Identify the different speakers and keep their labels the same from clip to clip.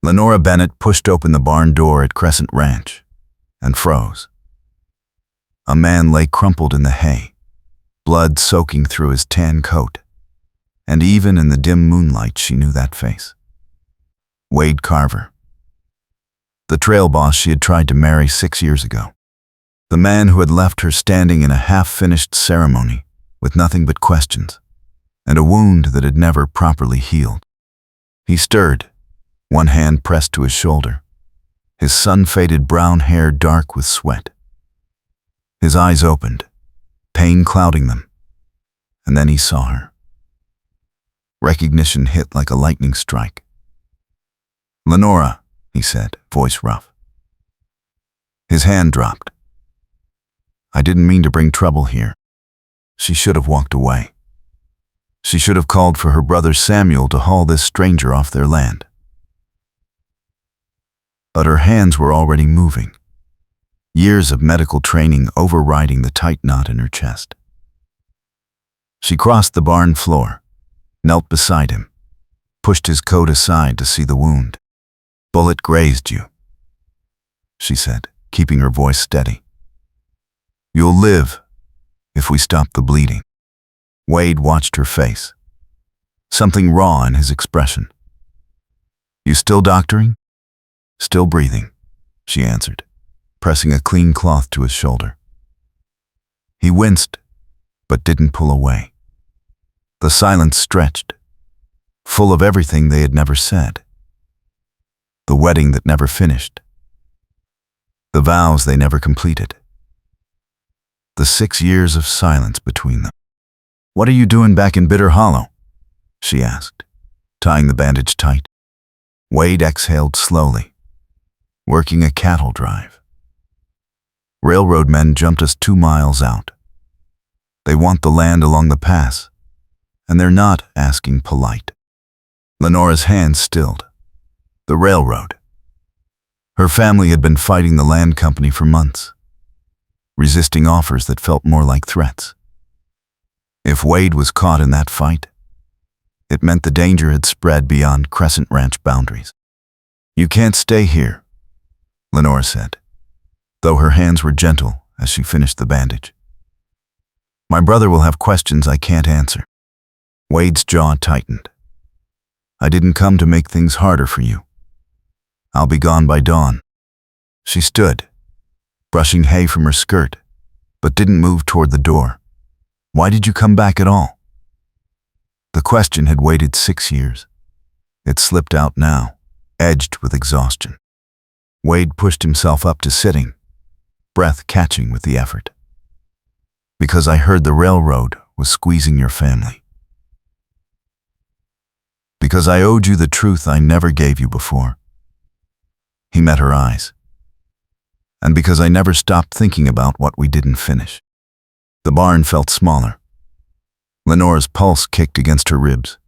Speaker 1: Lenora Bennett pushed open the barn door at Crescent Ranch and froze. A man lay crumpled in the hay, blood soaking through his tan coat, and even in the dim moonlight she knew that face. Wade Carver, the trail boss she had tried to marry 6 years ago. The man who had left her standing in a half-finished ceremony with nothing but questions and a wound that had never properly healed. He stirred, one hand pressed to his shoulder, his sun-faded brown hair dark with sweat. His eyes opened, pain clouding them, and then he saw her. Recognition hit like a lightning strike. "Lenora," he said, voice rough. His hand dropped. "I didn't mean to bring trouble here." She should have walked away. She should have called for her brother Samuel to haul this stranger off their land. But her hands were already moving, years of medical training overriding the tight knot in her chest. She crossed the barn floor, knelt beside him, pushed his coat aside to see the wound. "Bullet grazed you," she said, keeping her voice steady. "You'll live if we stop the bleeding." Wade watched her face, something raw in his expression. "You still doctoring?" "Still breathing," she answered, pressing a clean cloth to his shoulder. He winced, but didn't pull away. The silence stretched, full of everything they had never said. The wedding that never finished. The vows they never completed. The 6 years of silence between them. "What are you doing back in Bitter Hollow?" she asked, tying the bandage tight. Wade exhaled slowly. "Working a cattle drive. Railroad men jumped us 2 miles out. They want the land along the pass, and they're not asking polite." Lenora's hands stilled. The railroad. Her family had been fighting the land company for months, resisting offers that felt more like threats. If Wade was caught in that fight, it meant the danger had spread beyond Crescent Ranch boundaries. "You can't stay here," Lenora said, though her hands were gentle as she finished the bandage. "My brother will have questions I can't answer." Wade's jaw tightened. "I didn't come to make things harder for you. I'll be gone by dawn." She stood, brushing hay from her skirt, but didn't move toward the door. "Why did you come back at all?" The question had waited 6 years. It slipped out now, edged with exhaustion. Wade pushed himself up to sitting, breath catching with the effort. "Because I heard the railroad was squeezing your family. Because I owed you the truth I never gave you before." He met her eyes. "And because I never stopped thinking about what we didn't finish." The barn felt smaller. Lenora's pulse kicked against her ribs.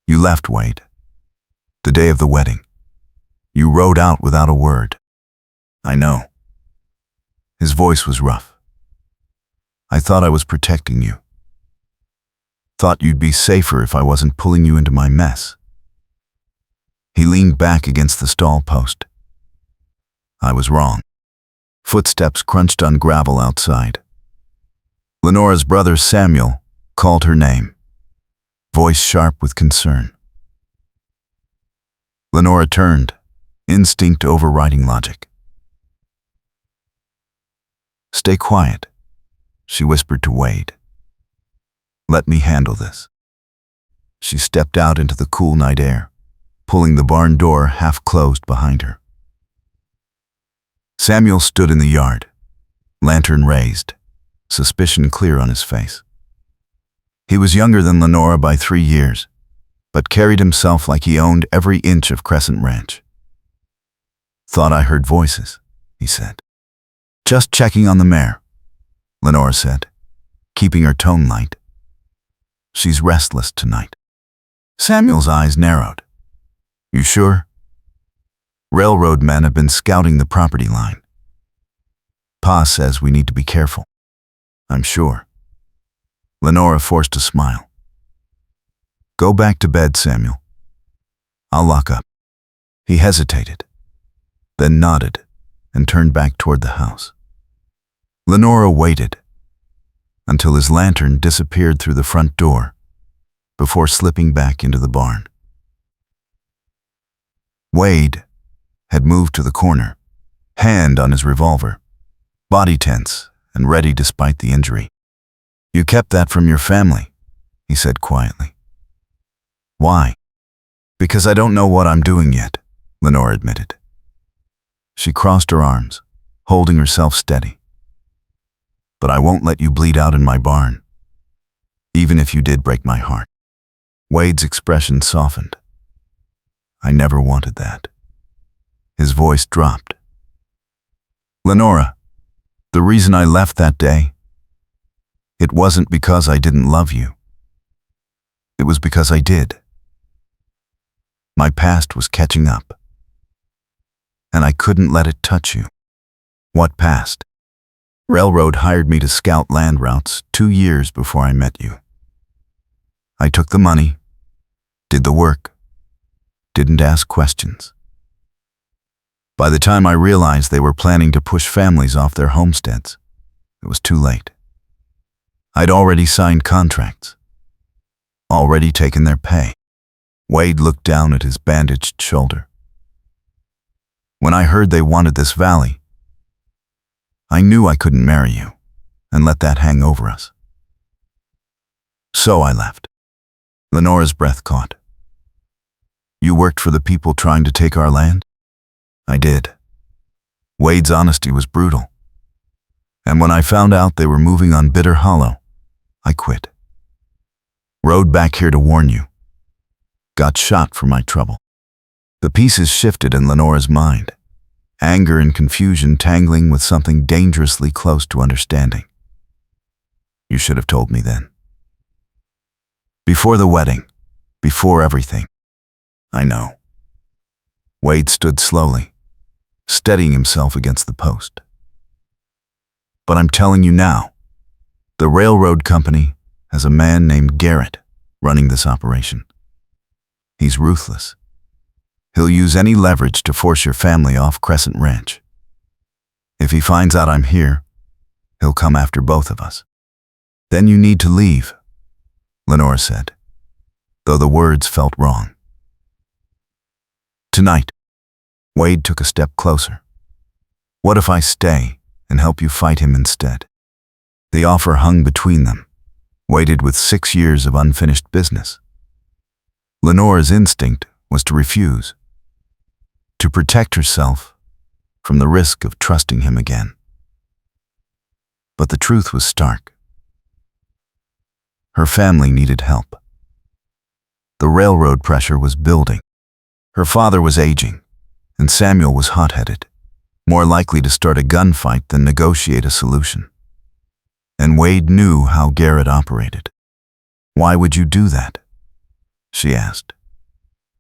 Speaker 1: "You left, Wade. The day of the wedding. You rode out without a word." "I know." His voice was rough. "I thought I was protecting you. Thought you'd be safer if I wasn't pulling you into my mess." He leaned back against the stall post. "I was wrong." Footsteps crunched on gravel outside. Lenora's brother Samuel called her name, voice sharp with concern. Lenora turned, instinct overriding logic. "Stay quiet," she whispered to Wade. "Let me handle this." She stepped out into the cool night air, pulling the barn door half closed behind her. Samuel stood in the yard, lantern raised, suspicion clear on his face. He was younger than Lenora by 3 years, but carried himself like he owned every inch of Crescent Ranch. "Thought I heard voices," he said. "Just checking on the mare," Lenora said, keeping her tone light. "She's restless tonight." Samuel's eyes narrowed. "You sure?" "Railroad men have been scouting the property line. Pa says we need to be careful." "I'm sure." Lenora forced a smile. "Go back to bed, Samuel. I'll lock up." He hesitated, then nodded and turned back toward the house. Lenora waited until his lantern disappeared through the front door before slipping back into the barn. Wade had moved to the corner, hand on his revolver, body tense and ready despite the injury. "You kept that from your family," he said quietly. "Why?" "Because I don't know what I'm doing yet," Lenora admitted. She crossed her arms, holding herself steady. "But I won't let you bleed out in my barn, even if you did break my heart." Wade's expression softened. "I never wanted that." His voice dropped. "Lenora, the reason I left that day, it wasn't because I didn't love you. It was because I did. My past was catching up, and I couldn't let it touch you." "What past?" "Railroad hired me to scout land routes 2 years before I met you. I took the money, did the work, didn't ask questions. By the time I realized they were planning to push families off their homesteads, it was too late. I'd already signed contracts, already taken their pay." Wade looked down at his bandaged shoulder. "When I heard they wanted this valley, I knew I couldn't marry you and let that hang over us. So I left." Lenora's breath caught. "You worked for the people trying to take our land?" "I did." Wade's honesty was brutal. "And when I found out they were moving on Bitter Hollow, I quit. Rode back here to warn you. Got shot for my trouble." The pieces shifted in Lenora's mind, anger and confusion tangling with something dangerously close to understanding. "You should have told me then. Before the wedding, before everything." "I know." Wade stood slowly, steadying himself against the post. "But I'm telling you now, the railroad company has a man named Garrett running this operation. He's ruthless. He'll use any leverage to force your family off Crescent Ranch. If he finds out I'm here, he'll come after both of us." "Then you need to leave," Lenora said, though the words felt wrong. "Tonight." Wade took a step closer. "What if I stay and help you fight him instead?" The offer hung between them, weighted with 6 years of unfinished business. Lenora's instinct was to refuse, to protect herself from the risk of trusting him again. But the truth was stark. Her family needed help. The railroad pressure was building. Her father was aging, and Samuel was hot-headed, more likely to start a gunfight than negotiate a solution. And Wade knew how Garrett operated. "Why would you do that?" she asked.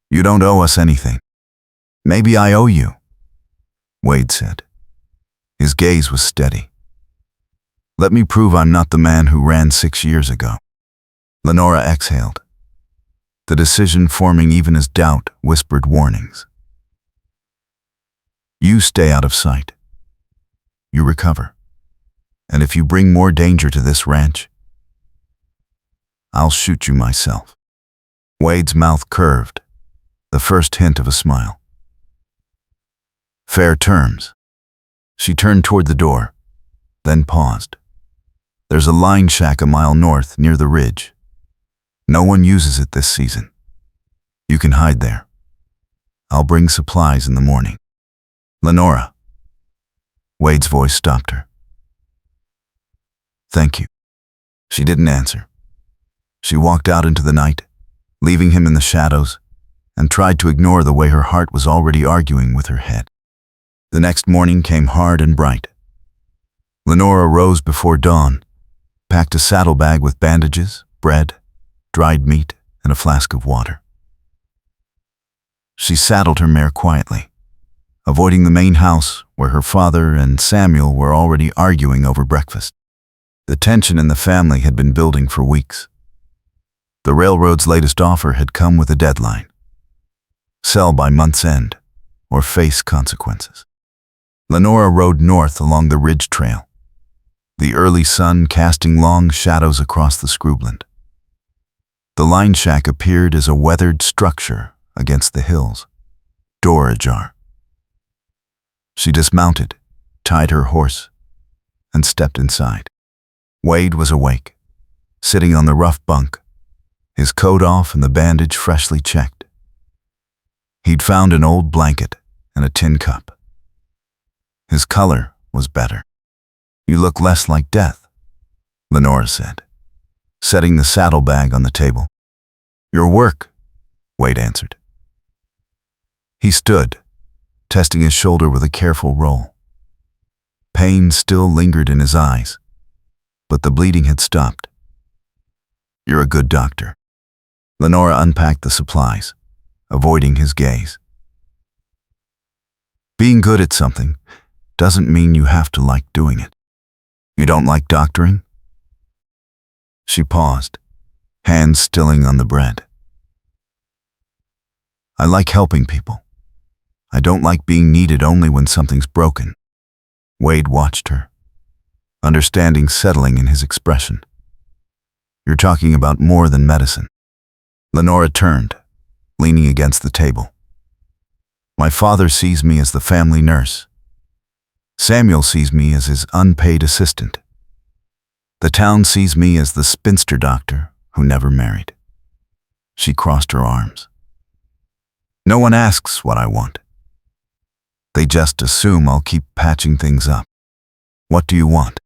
Speaker 1: "You don't owe us anything." "Maybe I owe you," Wade said. His gaze was steady. "Let me prove I'm not the man who ran 6 years ago." Lenora exhaled, the decision forming even as doubt whispered warnings. "You stay out of sight. You recover. And if you bring more danger to this ranch, I'll shoot you myself." Wade's mouth curved, the first hint of a smile. "Fair terms." She turned toward the door, then paused. "There's a line shack a mile north near the ridge. No one uses it this season. You can hide there. I'll bring supplies in the morning." "Lenora." Wade's voice stopped her. "Thank you." She didn't answer. She walked out into the night, leaving him in the shadows, and tried to ignore the way her heart was already arguing with her head. The next morning came hard and bright. Lenora rose before dawn, packed a saddlebag with bandages, bread, dried meat, and a flask of water. She saddled her mare quietly, avoiding the main house where her father and Samuel were already arguing over breakfast. The tension in the family had been building for weeks. The railroad's latest offer had come with a deadline: sell by month's end, or face consequences. Lenora rode north along the ridge trail, the early sun casting long shadows across the scrubland. The line shack appeared as a weathered structure against the hills, door ajar. She dismounted, tied her horse, and stepped inside. Wade was awake, sitting on the rough bunk, his coat off and the bandage freshly checked. He'd found an old blanket and a tin cup. His color was better. "You look less like death," Lenora said, setting the saddlebag on the table. "Your work," Wade answered. He stood, testing his shoulder with a careful roll. Pain still lingered in his eyes, but the bleeding had stopped. "You're a good doctor." Lenora unpacked the supplies, avoiding his gaze. Being good at something doesn't mean you have to like doing it. "You don't like doctoring?" She paused, hands stilling on the bread. "I like helping people. I don't like being needed only when something's broken." Wade watched her, understanding settling in his expression. "You're talking about more than medicine." Lenora turned, leaning against the table. "My father sees me as the family nurse. Samuel sees me as his unpaid assistant. The town sees me as the spinster doctor who never married." She crossed her arms. "No one asks what I want. They just assume I'll keep patching things up. What do you want?"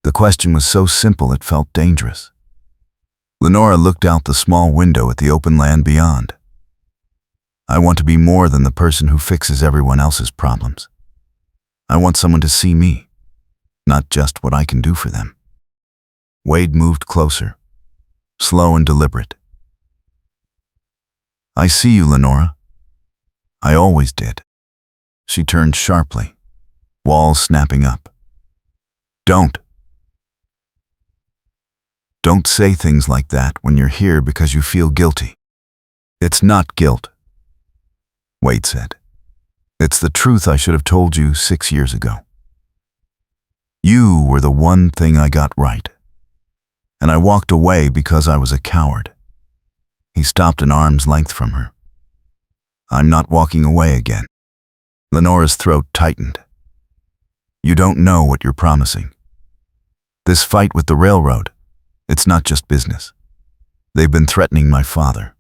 Speaker 1: The question was so simple it felt dangerous. Lenora looked out the small window at the open land beyond. "I want to be more than the person who fixes everyone else's problems. I want someone to see me, not just what I can do for them." Wade moved closer, slow and deliberate. "I see you, Lenora. I always did." She turned sharply, walls snapping up. Don't say things like that when you're here because you feel guilty." "It's not guilt," Wade said. "It's the truth I should have told you 6 years ago. You were the one thing I got right, and I walked away because I was a coward." He stopped an arm's length from her. "I'm not walking away again." Lenora's throat tightened. "You don't know what you're promising. This fight with the railroad, it's not just business. They've been threatening my father,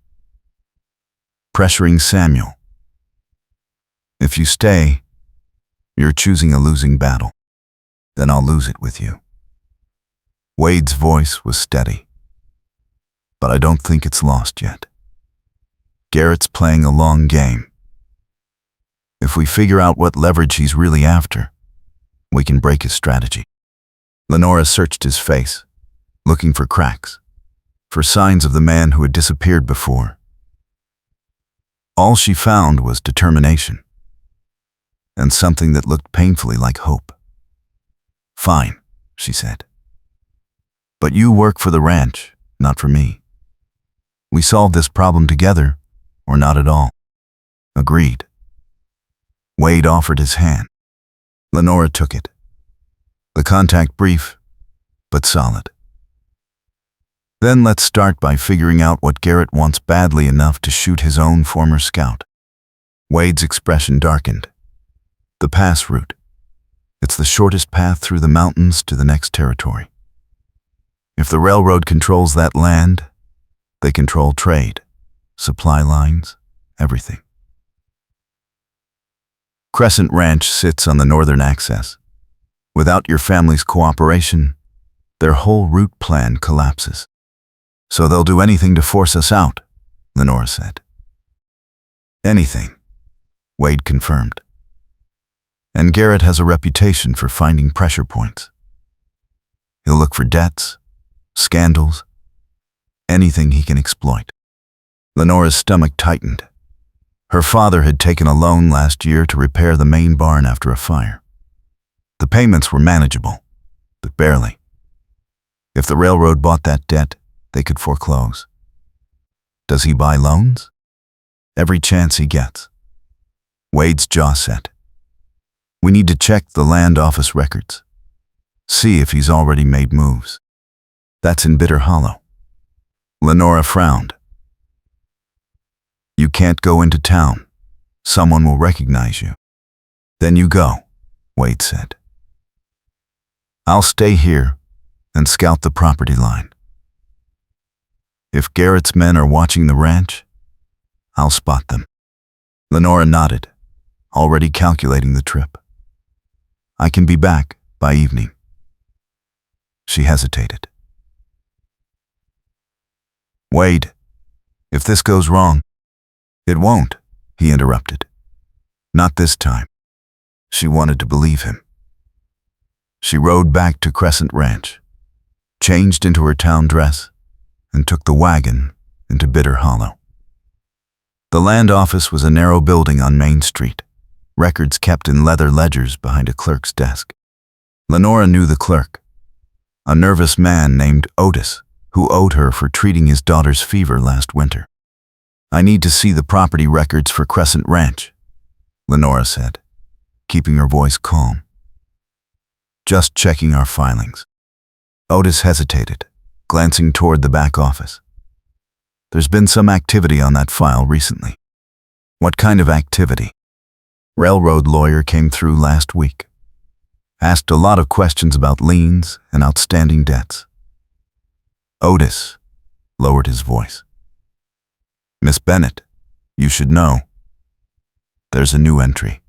Speaker 1: pressuring Samuel. If you stay, you're choosing a losing battle. Then I'll lose it with you." Wade's voice was steady. "But I don't think it's lost yet. Garrett's playing a long game. If we figure out what leverage he's really after, we can break his strategy." Lenora searched his face, looking for cracks, for signs of the man who had disappeared before. All she found was determination, and something that looked painfully like hope. "Fine," she said. "But you work for the ranch, not for me. We solve this problem together, or not at all." "Agreed." Wade offered his hand. Lenora took it. The contact brief, but solid. "Then let's start by figuring out what Garrett wants badly enough to shoot his own former scout." Wade's expression darkened. "The pass route. It's the shortest path through the mountains to the next territory. If the railroad controls that land, they control trade, supply lines, everything. Crescent Ranch sits on the northern axis. Without your family's cooperation, their whole route plan collapses. So they'll do anything to force us out," Lenora said. "Anything," Wade confirmed. "And Garrett has a reputation for finding pressure points. He'll look for debts, scandals, anything he can exploit." Lenora's stomach tightened. Her father had taken a loan last year to repair the main barn after a fire. The payments were manageable, but barely. If the railroad bought that debt, they could foreclose. Does he buy loans? Every chance he gets. Wade's jaw set. We need to check the land office records. See if he's already made moves. That's in Bitter Hollow. Lenora frowned. You can't go into town. Someone will recognize you. Then you go, Wade said. I'll stay here and scout the property line. If Garrett's men are watching the ranch, I'll spot them. Lenora nodded, already calculating the trip. I can be back by evening. She hesitated. Wade, if this goes wrong, it won't, he interrupted. Not this time. She wanted to believe him. She rode back to Crescent Ranch, changed into her town dress, and took the wagon into Bitter Hollow. The land office was a narrow building on Main Street, records kept in leather ledgers behind a clerk's desk. Lenora knew the clerk, a nervous man named Otis, who owed her for treating his daughter's fever last winter. I need to see the property records for Crescent Ranch, Lenora said, keeping her voice calm. Just checking our filings. Otis hesitated, glancing toward the back office. There's been some activity on that file recently. What kind of activity? Railroad lawyer came through last week. Asked a lot of questions about liens and outstanding debts. Otis lowered his voice. Miss Bennett, you should know. There's a new entry.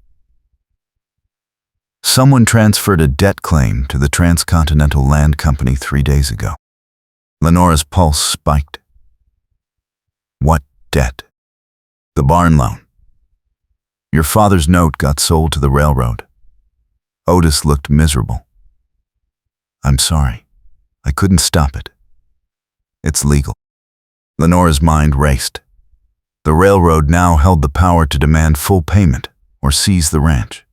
Speaker 1: Someone transferred a debt claim to the Transcontinental Land Company 3 days ago. Lenora's pulse spiked. What debt? The barn loan. Your father's note got sold to the railroad. Otis looked miserable. I'm sorry. I couldn't stop it. It's legal. Lenora's mind raced. The railroad now held the power to demand full payment or seize the ranch.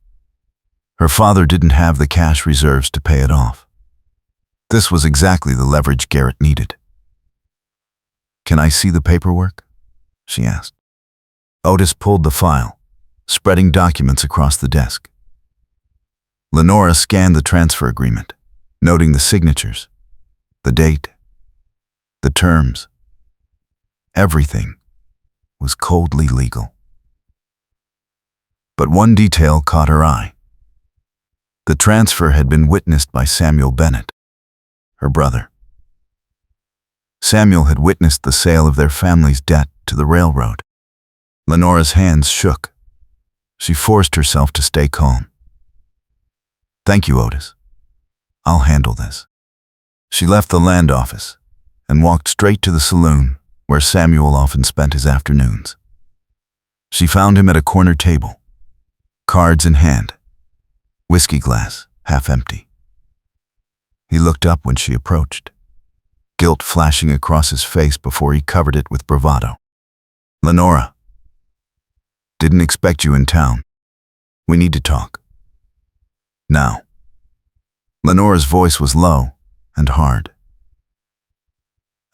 Speaker 1: Her father didn't have the cash reserves to pay it off. This was exactly the leverage Garrett needed. Can I see the paperwork? She asked. Otis pulled the file, spreading documents across the desk. Lenora scanned the transfer agreement, noting the signatures, the date, the terms. Everything was coldly legal. But one detail caught her eye. The transfer had been witnessed by Samuel Bennett, her brother. Samuel had witnessed the sale of their family's debt to the railroad. Lenora's hands shook. She forced herself to stay calm. Thank you, Otis. I'll handle this. She left the land office and walked straight to the saloon where Samuel often spent his afternoons. She found him at a corner table, cards in hand, whiskey glass half empty. He looked up when she approached, guilt flashing across his face before he covered it with bravado. Lenora, didn't expect you in town. We need to talk. Now. Lenora's voice was low and hard.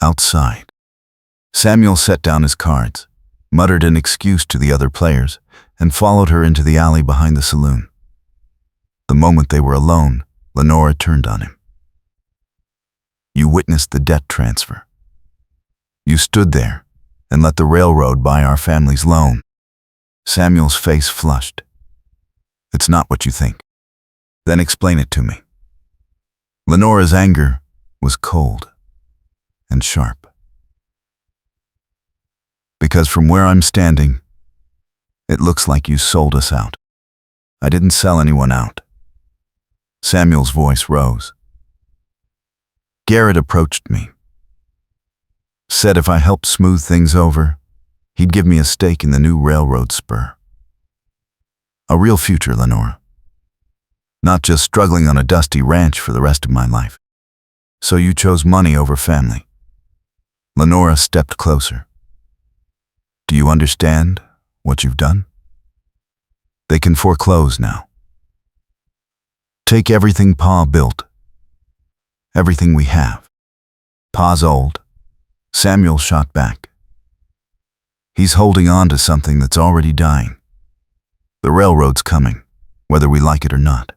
Speaker 1: Outside. Samuel set down his cards, muttered an excuse to the other players, and followed her into the alley behind the saloon. The moment they were alone, Lenora turned on him. You witnessed the debt transfer. You stood there and let the railroad buy our family's loan. Samuel's face flushed. It's not what you think. Then explain it to me. Lenora's anger was cold and sharp. Because from where I'm standing, it looks like you sold us out. I didn't sell anyone out. Samuel's voice rose. Garrett approached me. Said if I helped smooth things over, he'd give me a stake in the new railroad spur. A real future, Lenora. Not just struggling on a dusty ranch for the rest of my life. So you chose money over family. Lenora stepped closer. Do you understand what you've done? They can foreclose now. Take everything Pa built. Everything we have. Pa's old. Samuel shot back. He's holding on to something that's already dying. The railroad's coming, whether we like it or not.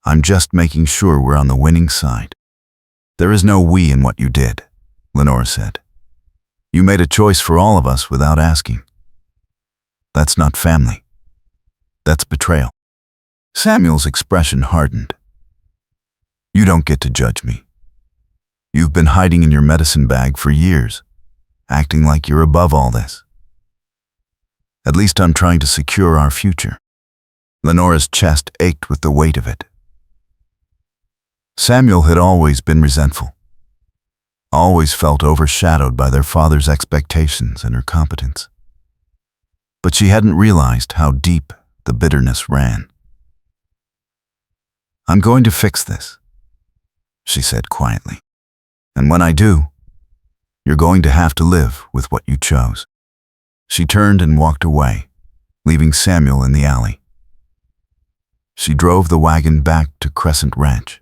Speaker 1: I'm just making sure we're on the winning side. There is no we in what you did, Lenora said. You made a choice for all of us without asking. That's not family. That's betrayal. Samuel's expression hardened. You don't get to judge me. You've been hiding in your medicine bag for years, acting like you're above all this. At least I'm trying to secure our future. Lenora's chest ached with the weight of it. Samuel had always been resentful, always felt overshadowed by their father's expectations and her competence. But she hadn't realized how deep the bitterness ran. I'm going to fix this, she said quietly. And when I do, you're going to have to live with what you chose. She turned and walked away, leaving Samuel in the alley. She drove the wagon back to Crescent Ranch,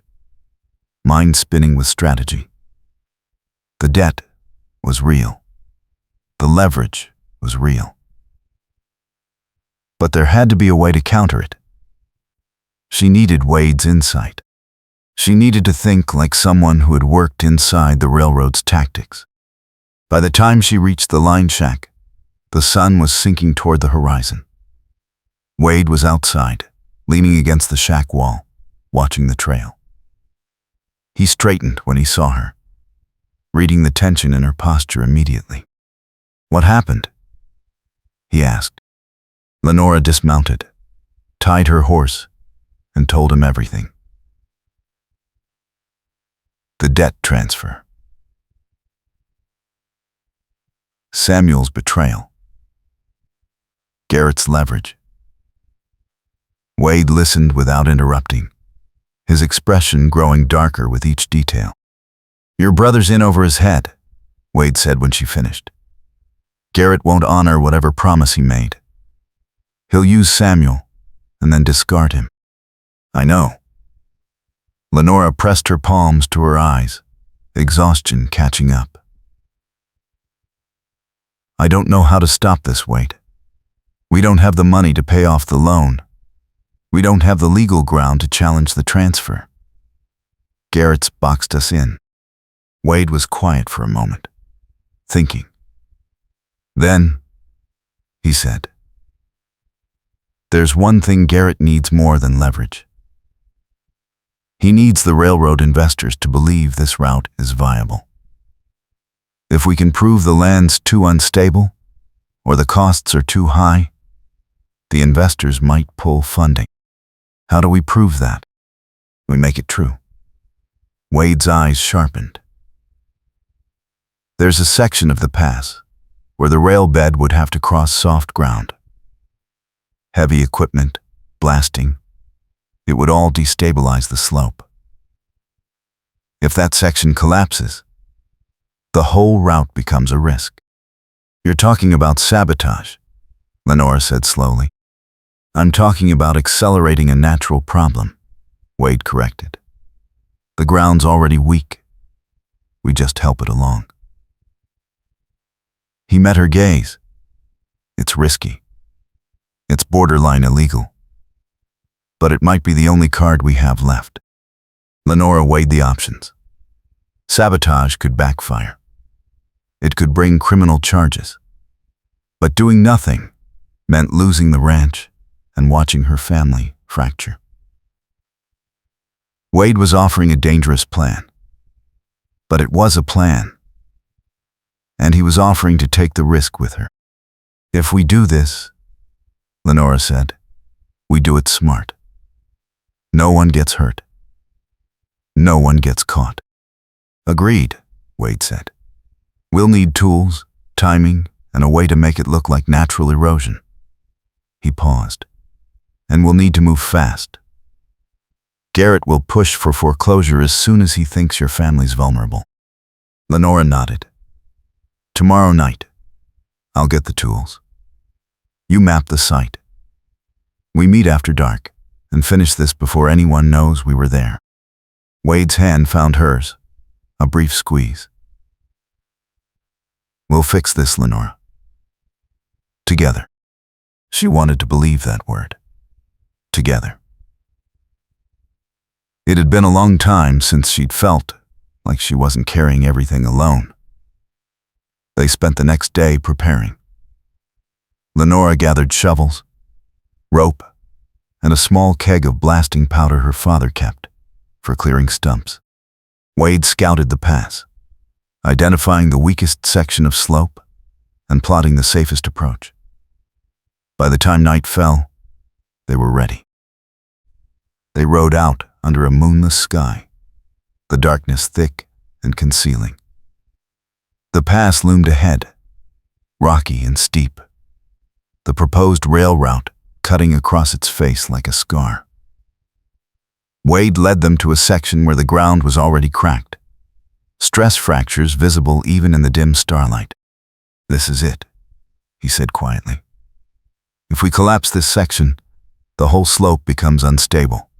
Speaker 1: mind spinning with strategy. The debt was real. The leverage was real. But there had to be a way to counter it. She needed Wade's insight. She needed to think like someone who had worked inside the railroad's tactics. By the time she reached the line shack, the sun was sinking toward the horizon. Wade was outside, leaning against the shack wall, watching the trail. He straightened when he saw her, reading the tension in her posture immediately. What happened? He asked. Lenora dismounted, tied her horse, and told him everything. The debt transfer. Samuel's betrayal. Garrett's leverage. Wade listened without interrupting, his expression growing darker with each detail. Your brother's in over his head, Wade said when she finished. Garrett won't honor whatever promise he made. He'll use Samuel and then discard him. I know. Lenora pressed her palms to her eyes, exhaustion catching up. I don't know how to stop this, Wade. We don't have the money to pay off the loan. We don't have the legal ground to challenge the transfer. Garrett's boxed us in. Wade was quiet for a moment, thinking. Then, he said, there's one thing Garrett needs more than leverage. He needs the railroad investors to believe this route is viable. If we can prove the land's too unstable, or the costs are too high, the investors might pull funding. How do we prove that? We make it true. Wade's eyes sharpened. There's a section of the pass where the rail bed would have to cross soft ground. Heavy equipment, blasting, it would all destabilize the slope. If that section collapses, the whole route becomes a risk. You're talking about sabotage, Lenora said slowly. I'm talking about accelerating a natural problem, Wade corrected. The ground's already weak. We just help it along. He met her gaze. It's risky. It's borderline illegal. But it might be the only card we have left. Lenora weighed the options. Sabotage could backfire. It could bring criminal charges. But doing nothing meant losing the ranch and watching her family fracture. Wade was offering a dangerous plan. But it was a plan. And he was offering to take the risk with her. If we do this, Lenora said, we do it smart. No one gets hurt. No one gets caught. Agreed, Wade said. We'll need tools, timing, and a way to make it look like natural erosion. He paused. And we'll need to move fast. Garrett will push for foreclosure as soon as he thinks your family's vulnerable. Lenora nodded. Tomorrow night, I'll get the tools. You map the site. We meet after dark and finish this before anyone knows we were there. Wade's hand found hers, a brief squeeze. We'll fix this, Lenora. Together. She wanted to believe that word. Together. It had been a long time since she'd felt like she wasn't carrying everything alone. They spent the next day preparing. Lenora gathered shovels, rope, and a small keg of blasting powder her father kept for clearing stumps. Wade scouted the pass, identifying the weakest section of slope and plotting the safest approach. By the time night fell, they were ready. They rode out under a moonless sky, the darkness thick and concealing. The pass loomed ahead, rocky and steep, the proposed rail route cutting across its face like a scar. Wade led them to a section where the ground was already cracked, stress fractures visible even in the dim starlight. "This is it," he said quietly. "If we collapse this section, the whole slope becomes unstable.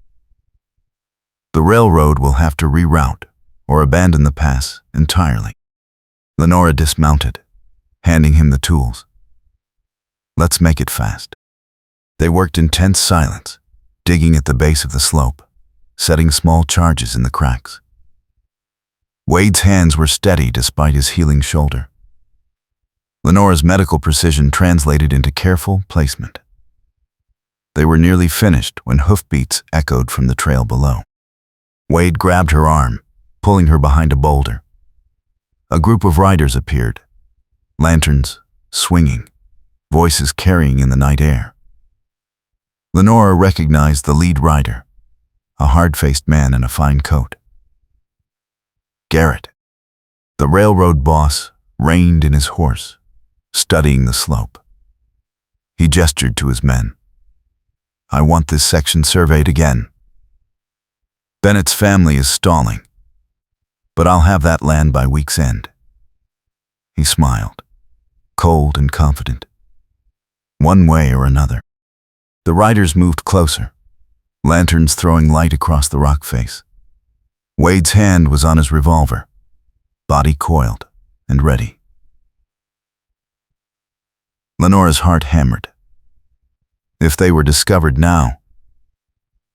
Speaker 1: The railroad will have to reroute or abandon the pass entirely." Lenora dismounted, handing him the tools. "Let's make it fast." They worked in tense silence, digging at the base of the slope, setting small charges in the cracks. Wade's hands were steady despite his healing shoulder. Lenora's medical precision translated into careful placement. They were nearly finished when hoofbeats echoed from the trail below. Wade grabbed her arm, pulling her behind a boulder. A group of riders appeared, lanterns swinging, voices carrying in the night air. Lenora recognized the lead rider, a hard-faced man in a fine coat. Garrett, the railroad boss, reined in his horse, studying the slope. He gestured to his men. "I want this section surveyed again. Bennett's family is stalling, but I'll have that land by week's end." He smiled, cold and confident. One way or another. The riders moved closer, lanterns throwing light across the rock face. Wade's hand was on his revolver, body coiled and ready. Lenora's heart hammered. If they were discovered now,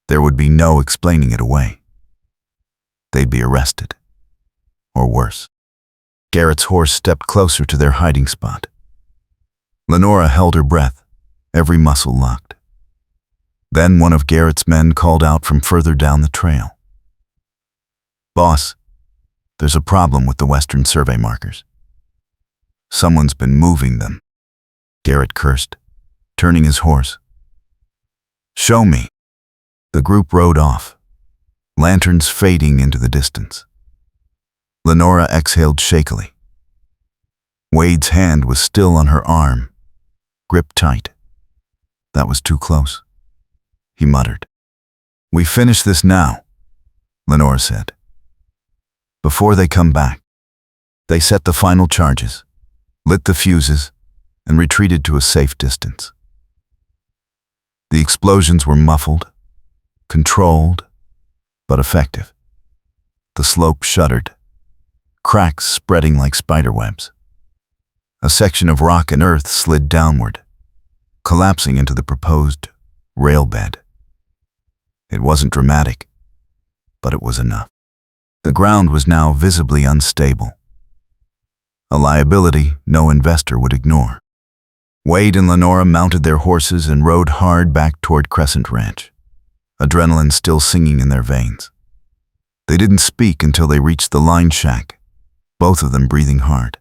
Speaker 1: there would be no explaining it away. They'd be arrested, or worse. Garrett's horse stepped closer to their hiding spot. Lenora held her breath, every muscle locked. Then one of Garrett's men called out from further down the trail. "Boss, there's a problem with the Western survey markers. Someone's been moving them." Garrett cursed, turning his horse. "Show me." The group rode off, lanterns fading into the distance. Lenora exhaled shakily. Wade's hand was still on her arm, gripped tight. That was too close. He muttered. "We finish this now," Lenora said. "Before they come back." They set the final charges, lit the fuses, and retreated to a safe distance. The explosions were muffled, controlled, but effective. The slope shuddered, cracks spreading like spiderwebs. A section of rock and earth slid downward, collapsing into the proposed rail bed. It wasn't dramatic, but it was enough. The ground was now visibly unstable, a liability no investor would ignore. Wade and Lenora mounted their horses and rode hard back toward Crescent Ranch, adrenaline still singing in their veins. They didn't speak until they reached the line shack, both of them breathing hard,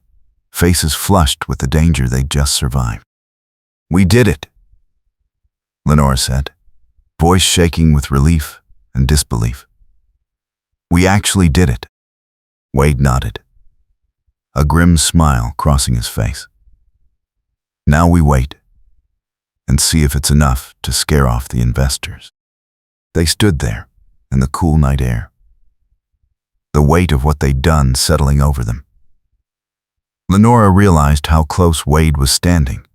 Speaker 1: faces flushed with the danger they'd just survived. "We did it," Lenora said, voice shaking with relief and disbelief. "We actually did it." Wade nodded, a grim smile crossing his face. "Now we wait and see if it's enough to scare off the investors." They stood there in the cool night air, the weight of what they'd done settling over them. Lenora realized how close Wade was standing,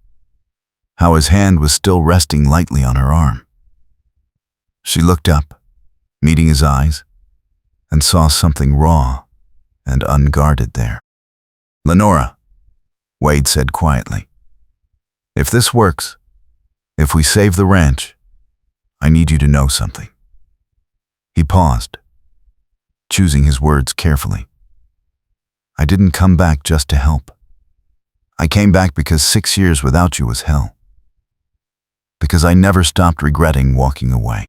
Speaker 1: how his hand was still resting lightly on her arm. She looked up, meeting his eyes, and saw something raw and unguarded there. "Lenora," Wade said quietly, "if this works, If we save the ranch, I need you to know something. He paused, choosing his words carefully. I didn't come back just to help. I came back because 6 years without you was hell. Because I never stopped regretting walking away.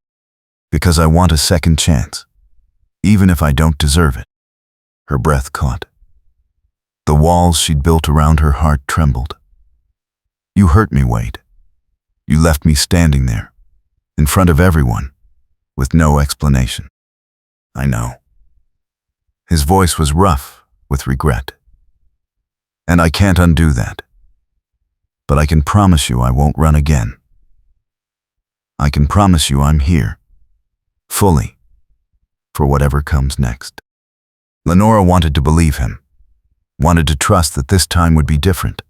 Speaker 1: Because I want a second chance, even if I don't deserve it. Her breath caught. The walls she'd built around her heart trembled. You hurt me, Wade. You left me standing there, in front of everyone, with no explanation. I know. His voice was rough with regret. And I can't undo that. But I can promise you I won't run again. I can promise you I'm here, fully, for whatever comes next. Lenora wanted to believe him, wanted to trust that this time would be different.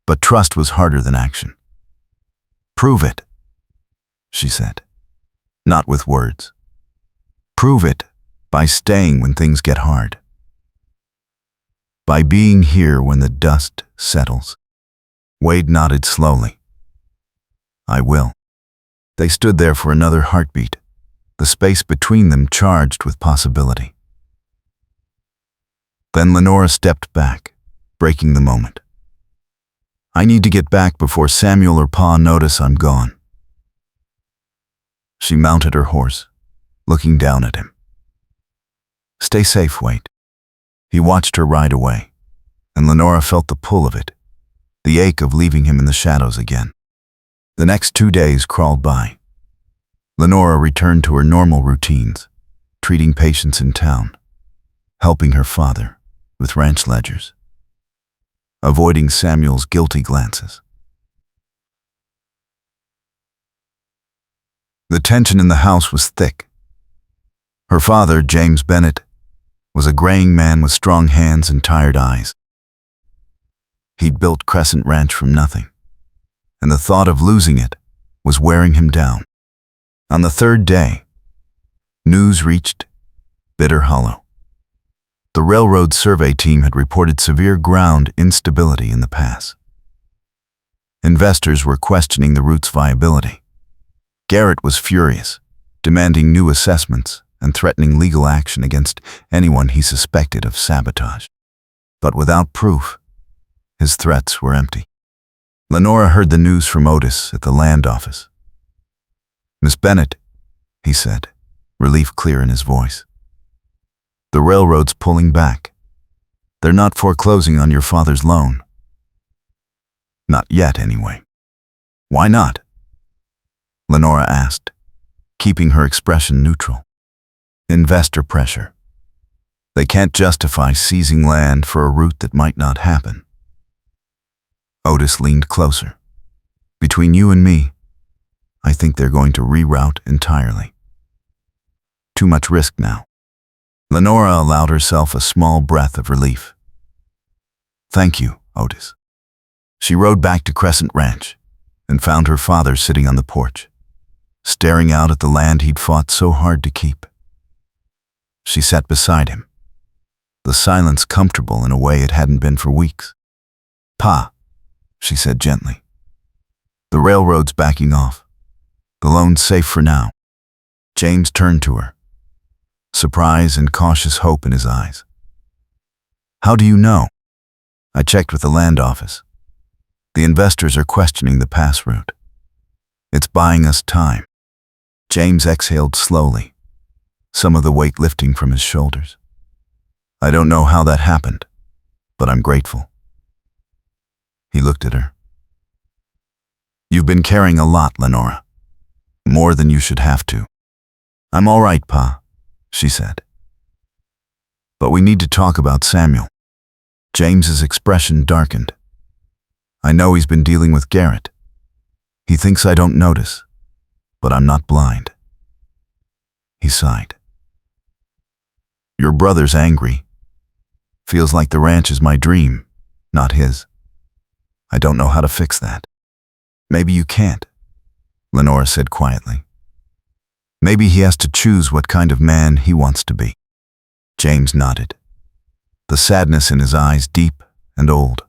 Speaker 1: But trust was harder than action. Prove it, she said, not with words. Prove it by staying when things get hard. By being here when the dust settles. Wade nodded slowly. I will. They stood there for another heartbeat, the space between them charged with possibility. Then Lenora stepped back, breaking the moment. I need to get back before Samuel or Pa notice I'm gone. She mounted her horse, looking down at him. Stay safe, Wade. He watched her ride away, and Lenora felt the pull of it, the ache of leaving him in the shadows again. The next 2 days crawled by. Lenora returned to her normal routines, treating patients in town, helping her father with ranch ledgers, avoiding Samuel's guilty glances. The tension in the house was thick. Her father, James Bennett, was a graying man with strong hands and tired eyes. He'd built Crescent Ranch from nothing, and the thought of losing it was wearing him down. On the 3rd day, news reached Bitter Hollow. The railroad survey team had reported severe ground instability in the pass. Investors were questioning the route's viability. Garrett was furious, demanding new assessments and threatening legal action against anyone he suspected of sabotage. But without proof, his threats were empty. Lenora heard the news from Otis at the land office. Miss Bennett, he said, relief clear in his voice. The railroad's pulling back. They're not foreclosing on your father's loan. Not yet, anyway. Why not? Lenora asked, keeping her expression neutral. Investor pressure. They can't justify seizing land for a route that might not happen. Otis leaned closer. Between you and me, I think they're going to reroute entirely. Too much risk now. Lenora allowed herself a small breath of relief. Thank you, Otis. She rode back to Crescent Ranch and found her father sitting on the porch, staring out at the land he'd fought so hard to keep. She sat beside him, the silence comfortable in a way it hadn't been for weeks. Pa, she said gently. The railroad's backing off. The loan's safe for now. James turned to her, surprise and cautious hope in his eyes. How do you know? I checked with the land office. The investors are questioning the pass route. It's buying us time. James exhaled slowly, some of the weight lifting from his shoulders. I don't know how that happened, but I'm grateful. He looked at her. You've been carrying a lot, Lenora. More than you should have to. I'm all right, Pa, she said. But we need to talk about Samuel. James's expression darkened. I know he's been dealing with Garrett. He thinks I don't notice, but I'm not blind. He sighed. Your brother's angry. Feels like the ranch is my dream, not his. I don't know how to fix that. Maybe you can't, Lenora said quietly. Maybe he has to choose what kind of man he wants to be. James nodded, the sadness in his eyes deep and old.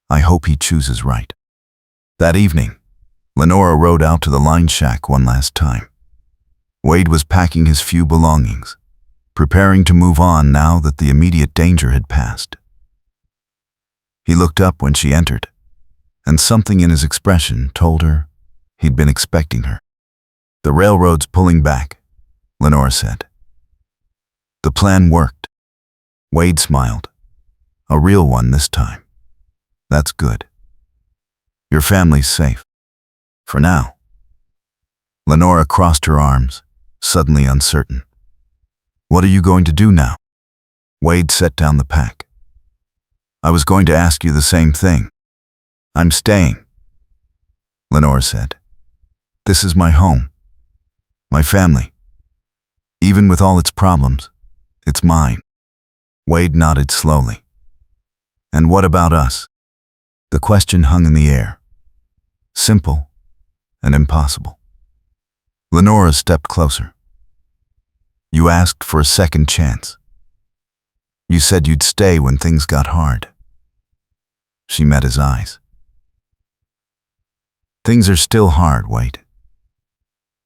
Speaker 1: I hope he chooses right. That evening, Lenora rode out to the line shack one last time. Wade was packing his few belongings, preparing to move on now that the immediate danger had passed. He looked up when she entered, and something in his expression told her he'd been expecting her. "The railroad's pulling back," Lenora said. "The plan worked." Wade smiled. "A real one this time. That's good. Your family's safe. For now." Lenora crossed her arms, suddenly uncertain. "What are you going to do now?" Wade set down the pack. "I was going to ask you the same thing." "I'm staying," Lenora said. "This is my home. My family. Even with all its problems, it's mine." Wade nodded slowly. "And what about us?" The question hung in the air. Simple and impossible. Lenora stepped closer. "You asked for a second chance. You said you'd stay when things got hard." She met his eyes. "Things are still hard, Wade.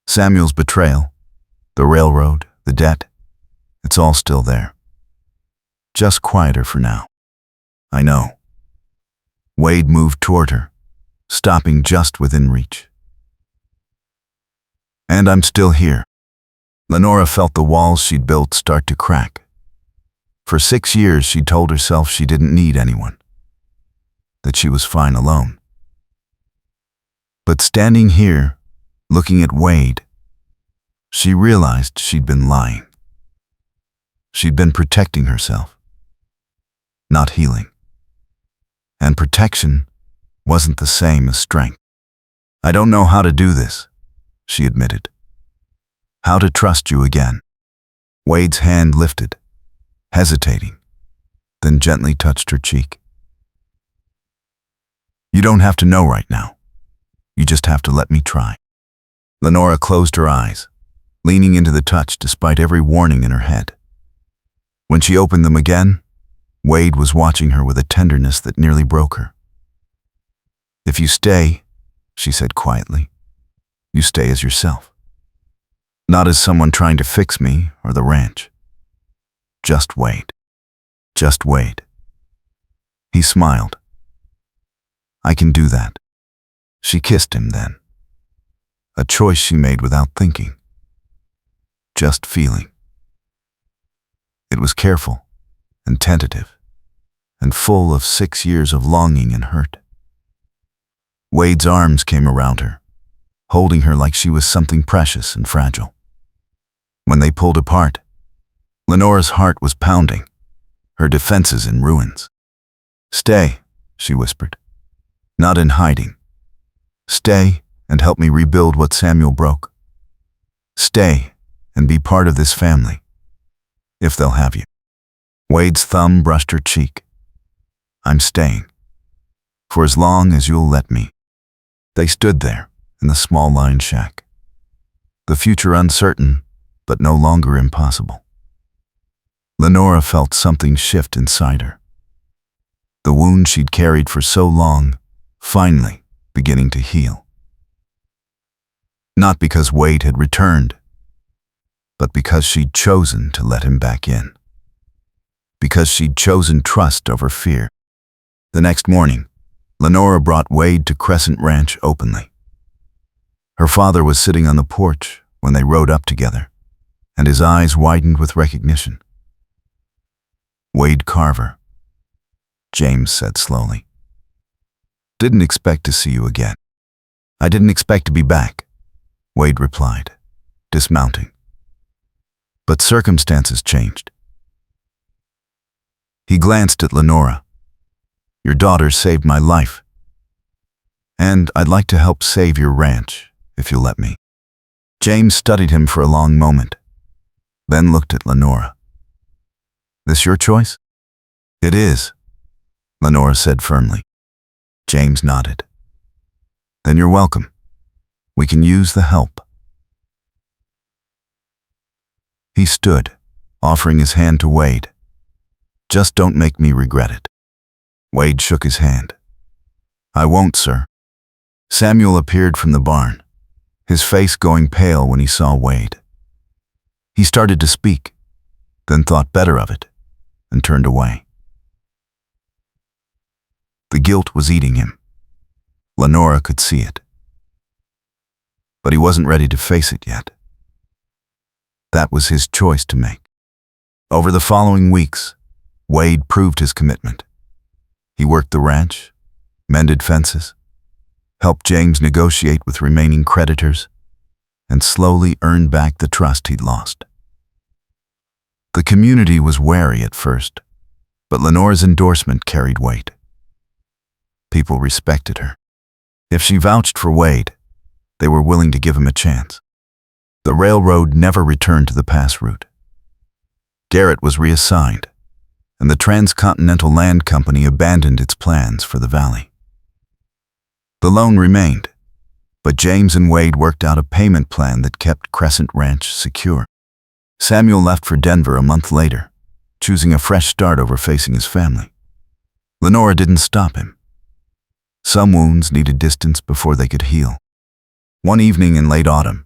Speaker 1: Samuel's betrayal, the railroad, the debt, it's all still there. Just quieter for now." "I know." Wade moved toward her, stopping just within reach. "And I'm still here." Lenora felt the walls she'd built start to crack. For 6 years she'd told herself she didn't need anyone, that she was fine alone. But standing here, looking at Wade, she realized she'd been lying. She'd been protecting herself, not healing. And protection wasn't the same as strength. "I don't know how to do this," she admitted. "How to trust you again." Wade's hand lifted, hesitating, then gently touched her cheek. "You don't have to know right now. You just have to let me try." Lenora closed her eyes, leaning into the touch despite every warning in her head. When she opened them again, Wade was watching her with a tenderness that nearly broke her. "If you stay," she said quietly, "you stay as yourself. Not as someone trying to fix me or the ranch. Just Wade. Just Wade." He smiled. "I can do that." She kissed him then. A choice she made without thinking. Just feeling. It was careful and tentative, and full of 6 years of longing and hurt. Wade's arms came around her, holding her like she was something precious and fragile. When they pulled apart, Lenora's heart was pounding, her defenses in ruins. "Stay," she whispered. "Not in hiding. Stay and help me rebuild what Samuel broke. Stay and be part of this family, if they'll have you." Wade's thumb brushed her cheek. "I'm staying. For as long as you'll let me." They stood there in the small line shack. The future uncertain, but no longer impossible. Lenora felt something shift inside her. The wound she'd carried for so long, finally beginning to heal. Not because Wade had returned, but because she'd chosen to let him back in. Because she'd chosen trust over fear. The next morning, Lenora brought Wade to Crescent Ranch openly. Her father was sitting on the porch when they rode up together, and his eyes widened with recognition. "Wade Carver," James said slowly. "Didn't expect to see you again." "I didn't expect to be back," Wade replied, dismounting. "But circumstances changed." He glanced at Lenora. "Your daughter saved my life. And I'd like to help save your ranch, if you'll let me." James studied him for a long moment, then looked at Lenora. "This your choice?" "It is," Lenora said firmly. James nodded. "Then you're welcome. We can use the help." He stood, offering his hand to Wade. "Just don't make me regret it." Wade shook his hand. "I won't, sir. Samuel appeared from the barn, his face going pale when he saw Wade. He started to speak, then thought better of it, and turned away. The guilt was eating him. Lenora could see it. But he wasn't ready to face it yet. That was his choice to make. Over the following weeks, Wade proved his commitment. He worked the ranch, mended fences, helped James negotiate with remaining creditors, and slowly earned back the trust he'd lost. The community was wary at first, but Lenora's endorsement carried weight. People respected her. If she vouched for Wade, they were willing to give him a chance. The railroad never returned to the pass route. Garrett was reassigned, and the Transcontinental Land Company abandoned its plans for the valley. The loan remained, but James and Wade worked out a payment plan that kept Crescent Ranch secure. Samuel left for Denver a month later, choosing a fresh start over facing his family. Lenora didn't stop him. Some wounds needed distance before they could heal. One evening in late autumn,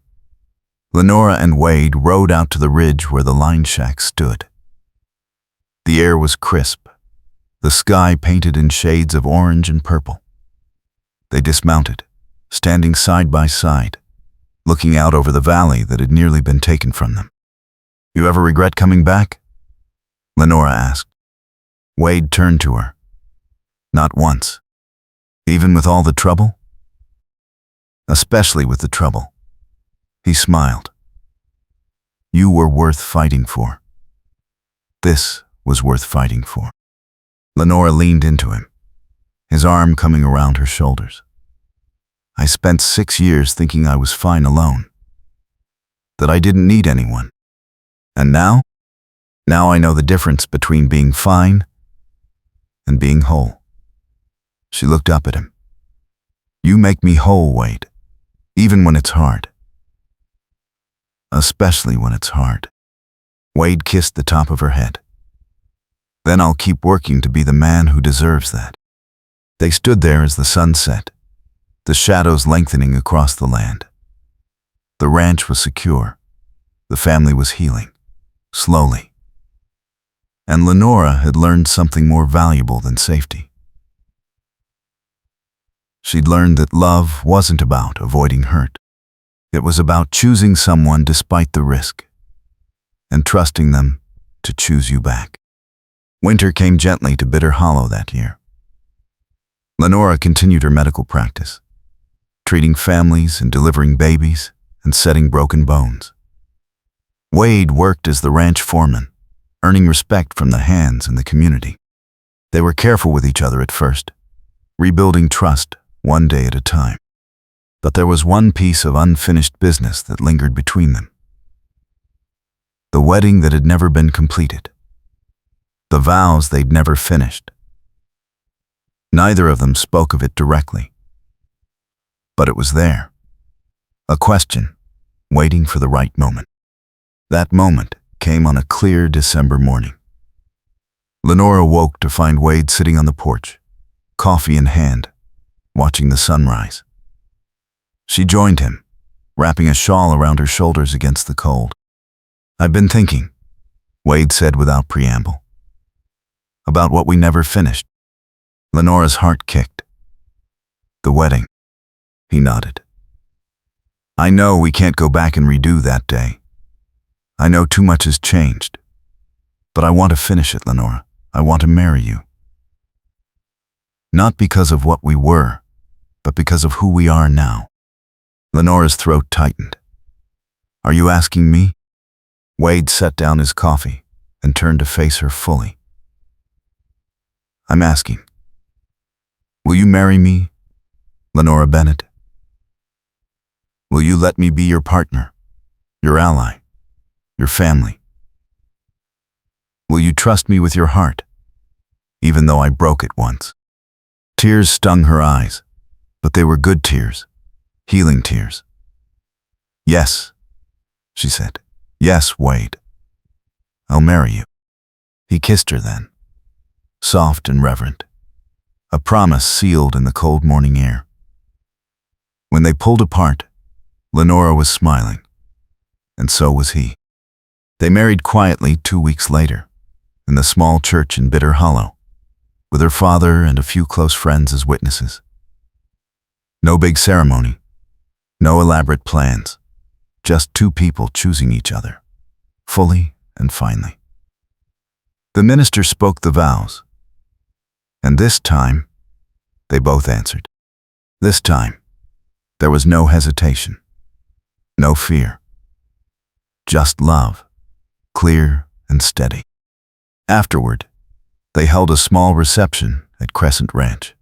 Speaker 1: Lenora and Wade rode out to the ridge where the line shack stood. The air was crisp, the sky painted in shades of orange and purple. They dismounted, standing side by side, looking out over the valley that had nearly been taken from them. "You ever regret coming back?" Lenora asked. Wade turned to her. "Not once. Even with all the trouble?" "Especially with the trouble." He smiled. "You were worth fighting for. This was worth fighting for." Lenora leaned into him, his arm coming around her shoulders. "I spent 6 years thinking I was fine alone, that I didn't need anyone. And now? Now I know the difference between being fine and being whole." She looked up at him. "You make me whole, Wade, even when it's hard. Especially when it's hard." Wade kissed the top of her head. "Then I'll keep working to be the man who deserves that." They stood there as the sun set, the shadows lengthening across the land. The ranch was secure. The family was healing, slowly. And Lenora had learned something more valuable than safety. She'd learned that love wasn't about avoiding hurt. It was about choosing someone despite the risk, and trusting them to choose you back. Winter came gently to Bitter Hollow that year. Lenora continued her medical practice, treating families and delivering babies and setting broken bones. Wade worked as the ranch foreman, earning respect from the hands in the community. They were careful with each other at first, rebuilding trust one day at a time. But there was one piece of unfinished business that lingered between them. The wedding that had never been completed. The vows they'd never finished. Neither of them spoke of it directly. But it was there. A question, waiting for the right moment. That moment came on a clear December morning. Lenora woke to find Wade sitting on the porch, coffee in hand, watching the sunrise. She joined him, wrapping a shawl around her shoulders against the cold. "I've been thinking," Wade said without preamble, "about what we never finished." Lenora's heart kicked. "The wedding." He nodded. "I know we can't go back and redo that day. I know too much has changed. But I want to finish it, Lenora. I want to marry you. Not because of what we were, but because of who we are now." Lenora's throat tightened. "Are you asking me?" Wade set down his coffee and turned to face her fully. "I'm asking. Will you marry me, Lenora Bennett? Will you let me be your partner, your ally, your family? Will you trust me with your heart, even though I broke it once?" Tears stung her eyes, but they were good tears, healing tears. "Yes," she said. "Yes, Wade. I'll marry you." He kissed her then, soft and reverent, a promise sealed in the cold morning air. When they pulled apart, Lenora was smiling, and so was he. They married quietly 2 weeks later, in the small church in Bitter Hollow, with her father and a few close friends as witnesses. No big ceremony, no elaborate plans, just two people choosing each other, fully and finally. The minister spoke the vows, and this time, they both answered. This time, there was no hesitation, no fear, just love, clear and steady. Afterward, they held a small reception at Crescent Ranch.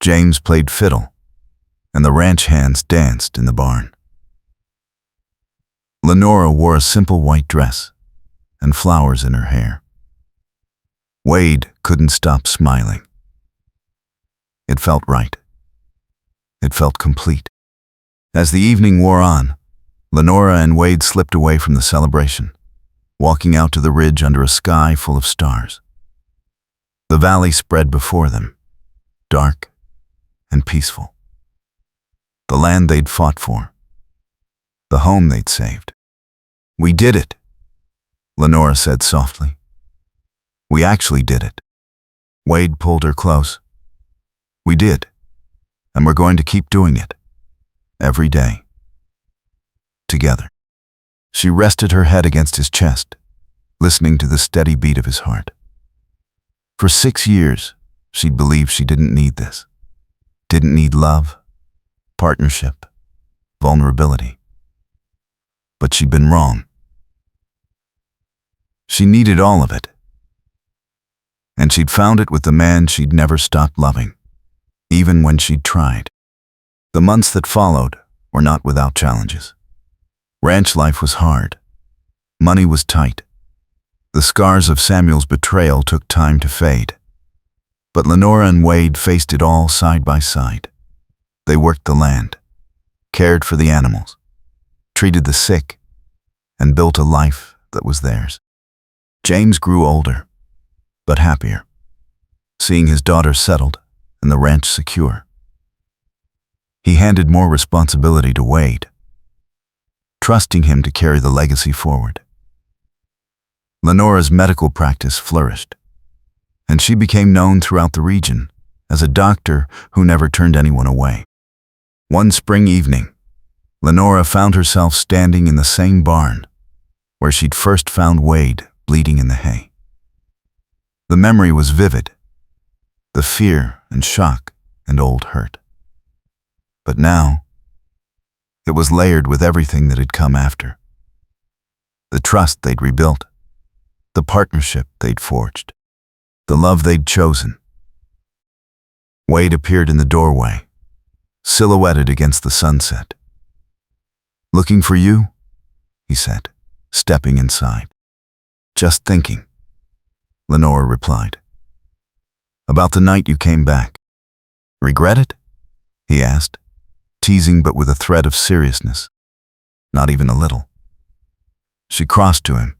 Speaker 1: James played fiddle, and the ranch hands danced in the barn. Lenora wore a simple white dress and flowers in her hair. Wade couldn't stop smiling. It felt right. It felt complete. As the evening wore on, Lenora and Wade slipped away from the celebration, walking out to the ridge under a sky full of stars. The valley spread before them, dark and peaceful. The land they'd fought for, the home they'd saved. "We did it," Lenora said softly. "We actually did it." Wade pulled her close. "We did, and we're going to keep doing it, every day, together." She rested her head against his chest, listening to the steady beat of his heart. For 6 years, she'd believed she didn't need this. Didn't need love, partnership, vulnerability. But she'd been wrong. She needed all of it. And she'd found it with the man she'd never stopped loving, even when she'd tried. The months that followed were not without challenges. Ranch life was hard. Money was tight. The scars of Samuel's betrayal took time to fade. But Lenora and Wade faced it all side by side. They worked the land, cared for the animals, treated the sick, and built a life that was theirs. James grew older, but happier, seeing his daughter settled and the ranch secure. He handed more responsibility to Wade, trusting him to carry the legacy forward. Lenora's medical practice flourished, and she became known throughout the region as a doctor who never turned anyone away. One spring evening, Lenora found herself standing in the same barn where she'd first found Wade bleeding in the hay. The memory was vivid, the fear and shock and old hurt. But now, it was layered with everything that had come after. The trust they'd rebuilt, the partnership they'd forged, the love they'd chosen. Wade appeared in the doorway, silhouetted against the sunset. "Looking for you?" he said, stepping inside. "Just thinking," Lenora replied. "About the night you came back. Regret it?" he asked, teasing but with a thread of seriousness. Not even a little. She crossed to him,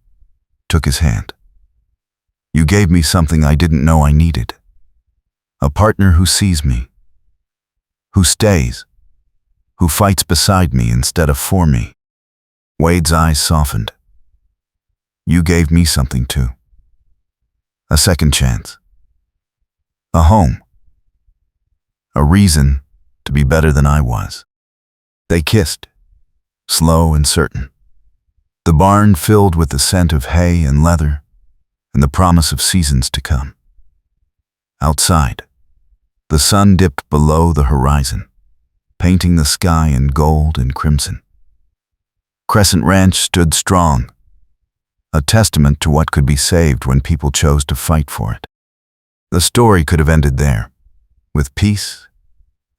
Speaker 1: took his hand. "You gave me something I didn't know I needed. A partner who sees me, who stays, who fights beside me instead of for me." Wade's eyes softened. "You gave me something too. A second chance. A home. A reason to be better than I was." They kissed, slow and certain. The barn filled with the scent of hay and leather and the promise of seasons to come. Outside, the sun dipped below the horizon, painting the sky in gold and crimson. Crescent Ranch stood strong, a testament to what could be saved when people chose to fight for it. The story could have ended there, with peace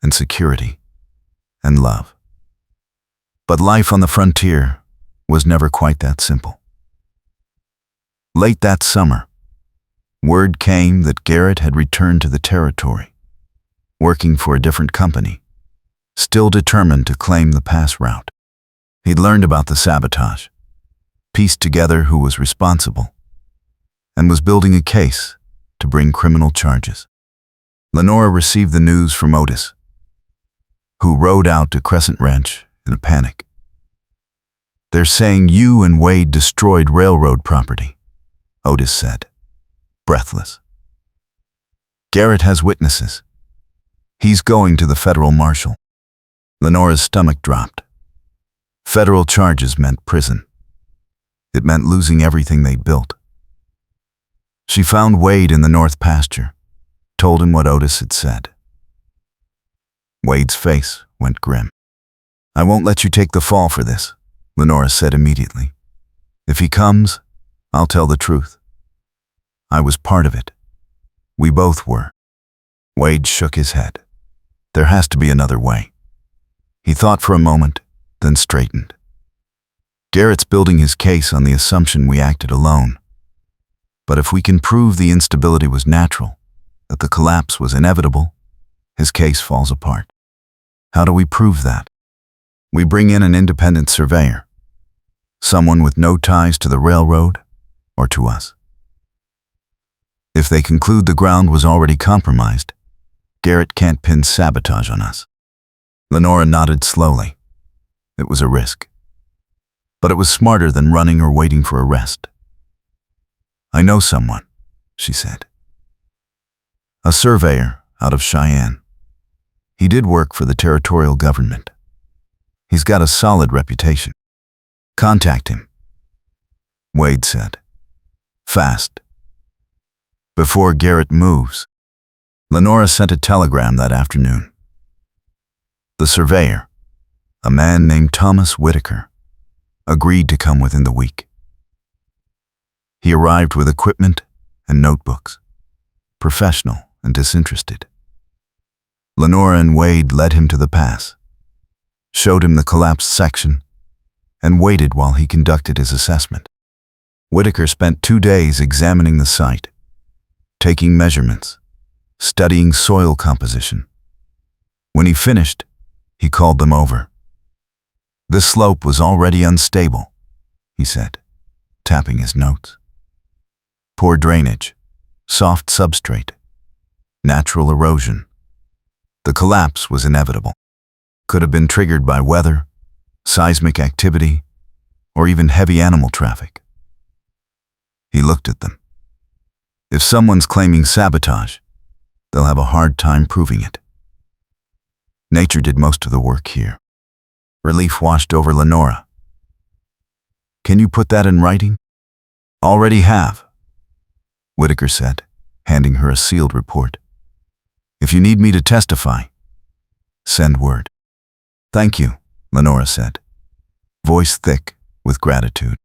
Speaker 1: and security and love. But life on the frontier was never quite that simple. Late that summer, word came that Garrett had returned to the territory, working for a different company, still determined to claim the pass route. He'd learned about the sabotage, pieced together who was responsible, and was building a case to bring criminal charges. Lenora received the news from Otis. who rode out to Crescent Ranch in a panic. "They're saying you and Wade destroyed railroad property," Otis said, breathless. "Garrett has witnesses. He's going to the federal marshal." Lenora's stomach dropped. Federal charges meant prison. It meant losing everything they built. She found Wade in the north pasture, told him what Otis had said. Wade's face went grim. "I won't let you take the fall for this," Lenora said immediately. "If he comes, I'll tell the truth. I was part of it. We both were." Wade shook his head. "There has to be another way." He thought for a moment, then straightened. "Garrett's building his case on the assumption we acted alone. But if we can prove the instability was natural, that the collapse was inevitable, his case falls apart. How do we prove that? We bring in an independent surveyor, someone with no ties to the railroad or to us. If they conclude the ground was already compromised, Garrett can't pin sabotage on us." Lenora nodded slowly. It was a risk. But it was smarter than running or waiting for arrest. "I know someone," she said. "A surveyor out of Cheyenne. He did work for the territorial government. He's got a solid reputation. Contact him," Wade said. "Fast. Before Garrett moves." Lenora sent a telegram that afternoon. The surveyor, a man named Thomas Whitaker, agreed to come within the week. He arrived with equipment and notebooks, professional and disinterested. Lenora and Wade led him to the pass, showed him the collapsed section, and waited while he conducted his assessment. Whitaker spent 2 days examining the site, taking measurements, studying soil composition. When he finished, he called them over. "The slope was already unstable," he said, tapping his notes. "Poor drainage, soft substrate, natural erosion. The collapse was inevitable. Could have been triggered by weather, seismic activity, or even heavy animal traffic." He looked at them. "If someone's claiming sabotage, they'll have a hard time proving it. Nature did most of the work here." Relief washed over Lenora. "Can you put that in writing?" "Already have," Whitaker said, handing her a sealed report. "If you need me to testify, send word." "Thank you," Lenora said, voice thick with gratitude.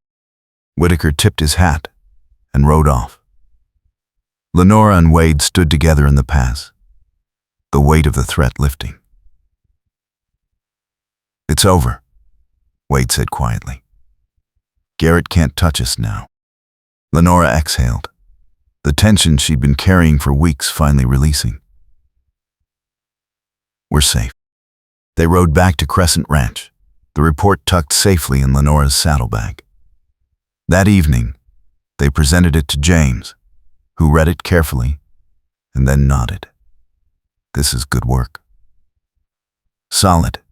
Speaker 1: Whitaker tipped his hat and rode off. Lenora and Wade stood together in the pass, the weight of the threat lifting. "It's over," Wade said quietly. "Garrett can't touch us now." Lenora exhaled, the tension she'd been carrying for weeks finally releasing. "We're safe." They rode back to Crescent Ranch, the report tucked safely in Lenora's saddlebag. That evening, they presented it to James, who read it carefully and then nodded. "This is good work." "Solid."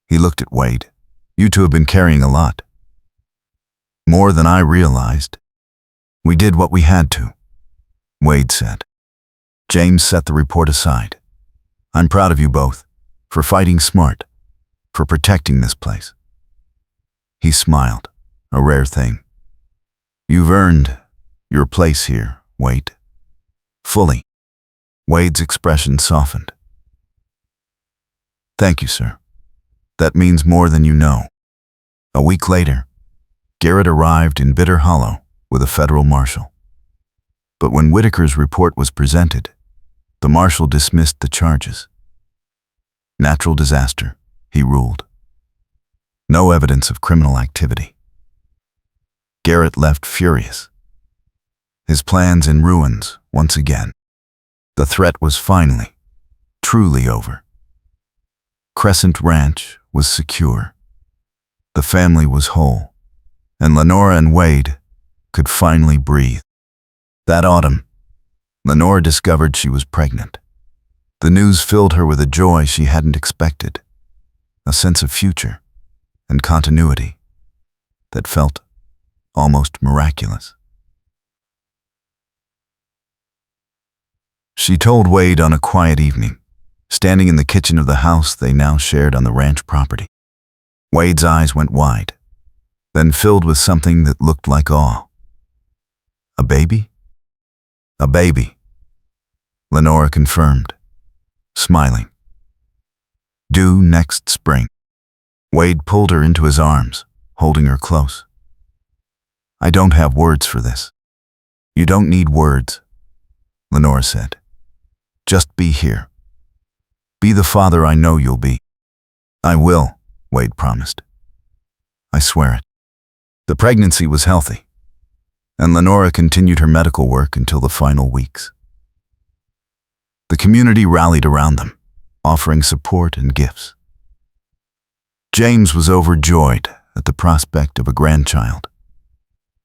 Speaker 1: He looked at Wade. "You two have been carrying a lot." "More than I realized." "We did what we had to," Wade said. James set the report aside. "I'm proud of you both, for fighting smart, for protecting this place." He smiled, a rare thing. "You've earned your place here, Wade. Fully." Wade's expression softened. "Thank you, sir. That means more than you know." A week later, Garrett arrived in Bitter Hollow with a federal marshal. But when Whitaker's report was presented, the marshal dismissed the charges. Natural disaster, he ruled. No evidence of criminal activity. Garrett left furious. His plans in ruins once again. The threat was finally, truly over. Crescent Ranch was secure. The family was whole, and Lenora and Wade could finally breathe. That autumn, Lenora discovered she was pregnant. The news filled her with a joy she hadn't expected, a sense of future and continuity that felt almost miraculous. She told Wade on a quiet evening, standing in the kitchen of the house they now shared on the ranch property. Wade's eyes went wide, then filled with something that looked like awe. A baby? A baby, Lenora confirmed, smiling. Due next spring. Wade pulled her into his arms, holding her close. I don't have words for this. You don't need words, Lenora said. Just be here. Be the father I know you'll be. I will, Wade promised. I swear it. The pregnancy was healthy, and Lenora continued her medical work until the final weeks. The community rallied around them, offering support and gifts. James was overjoyed at the prospect of a grandchild,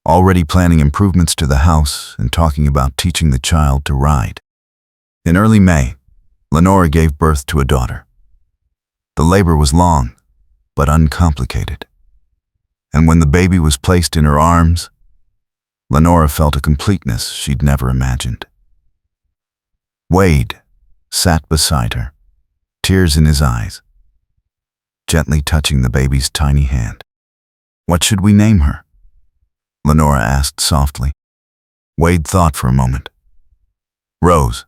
Speaker 1: already planning improvements to the house and talking about teaching the child to ride. In early May, Lenora gave birth to a daughter. The labor was long, but uncomplicated. And when the baby was placed in her arms, Lenora felt a completeness she'd never imagined. Wade sat beside her, tears in his eyes, gently touching the baby's tiny hand. What should we name her? Lenora asked softly. Wade thought for a moment. Rose.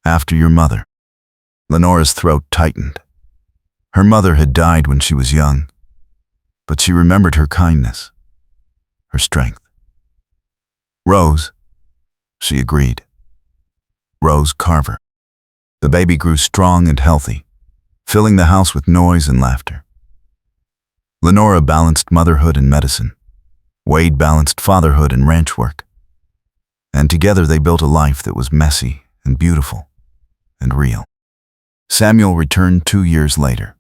Speaker 1: After your mother. Lenora's throat tightened. Her mother had died when she was young, but she remembered her kindness, her strength. Rose, she agreed. Rose Carver. The baby grew strong and healthy, filling the house with noise and laughter. Lenora balanced motherhood and medicine. Wade balanced fatherhood and ranch work. And together they built a life that was messy and beautiful and real. Samuel returned 2 years later,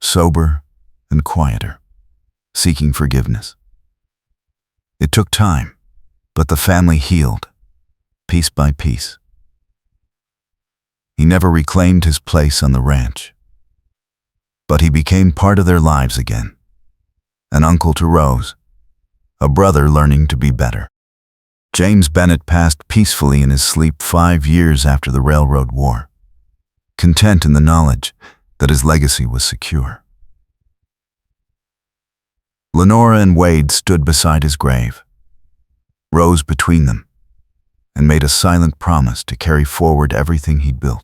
Speaker 1: sober and quieter, seeking forgiveness. It took time, but the family healed, piece by piece. He never reclaimed his place on the ranch, but he became part of their lives again, an uncle to Rose, a brother learning to be better. James Bennett passed peacefully in his sleep 5 years after the Railroad War, content in the knowledge that his legacy was secure. Lenora and Wade stood beside his grave, Rose between them, and made a silent promise to carry forward everything he'd built.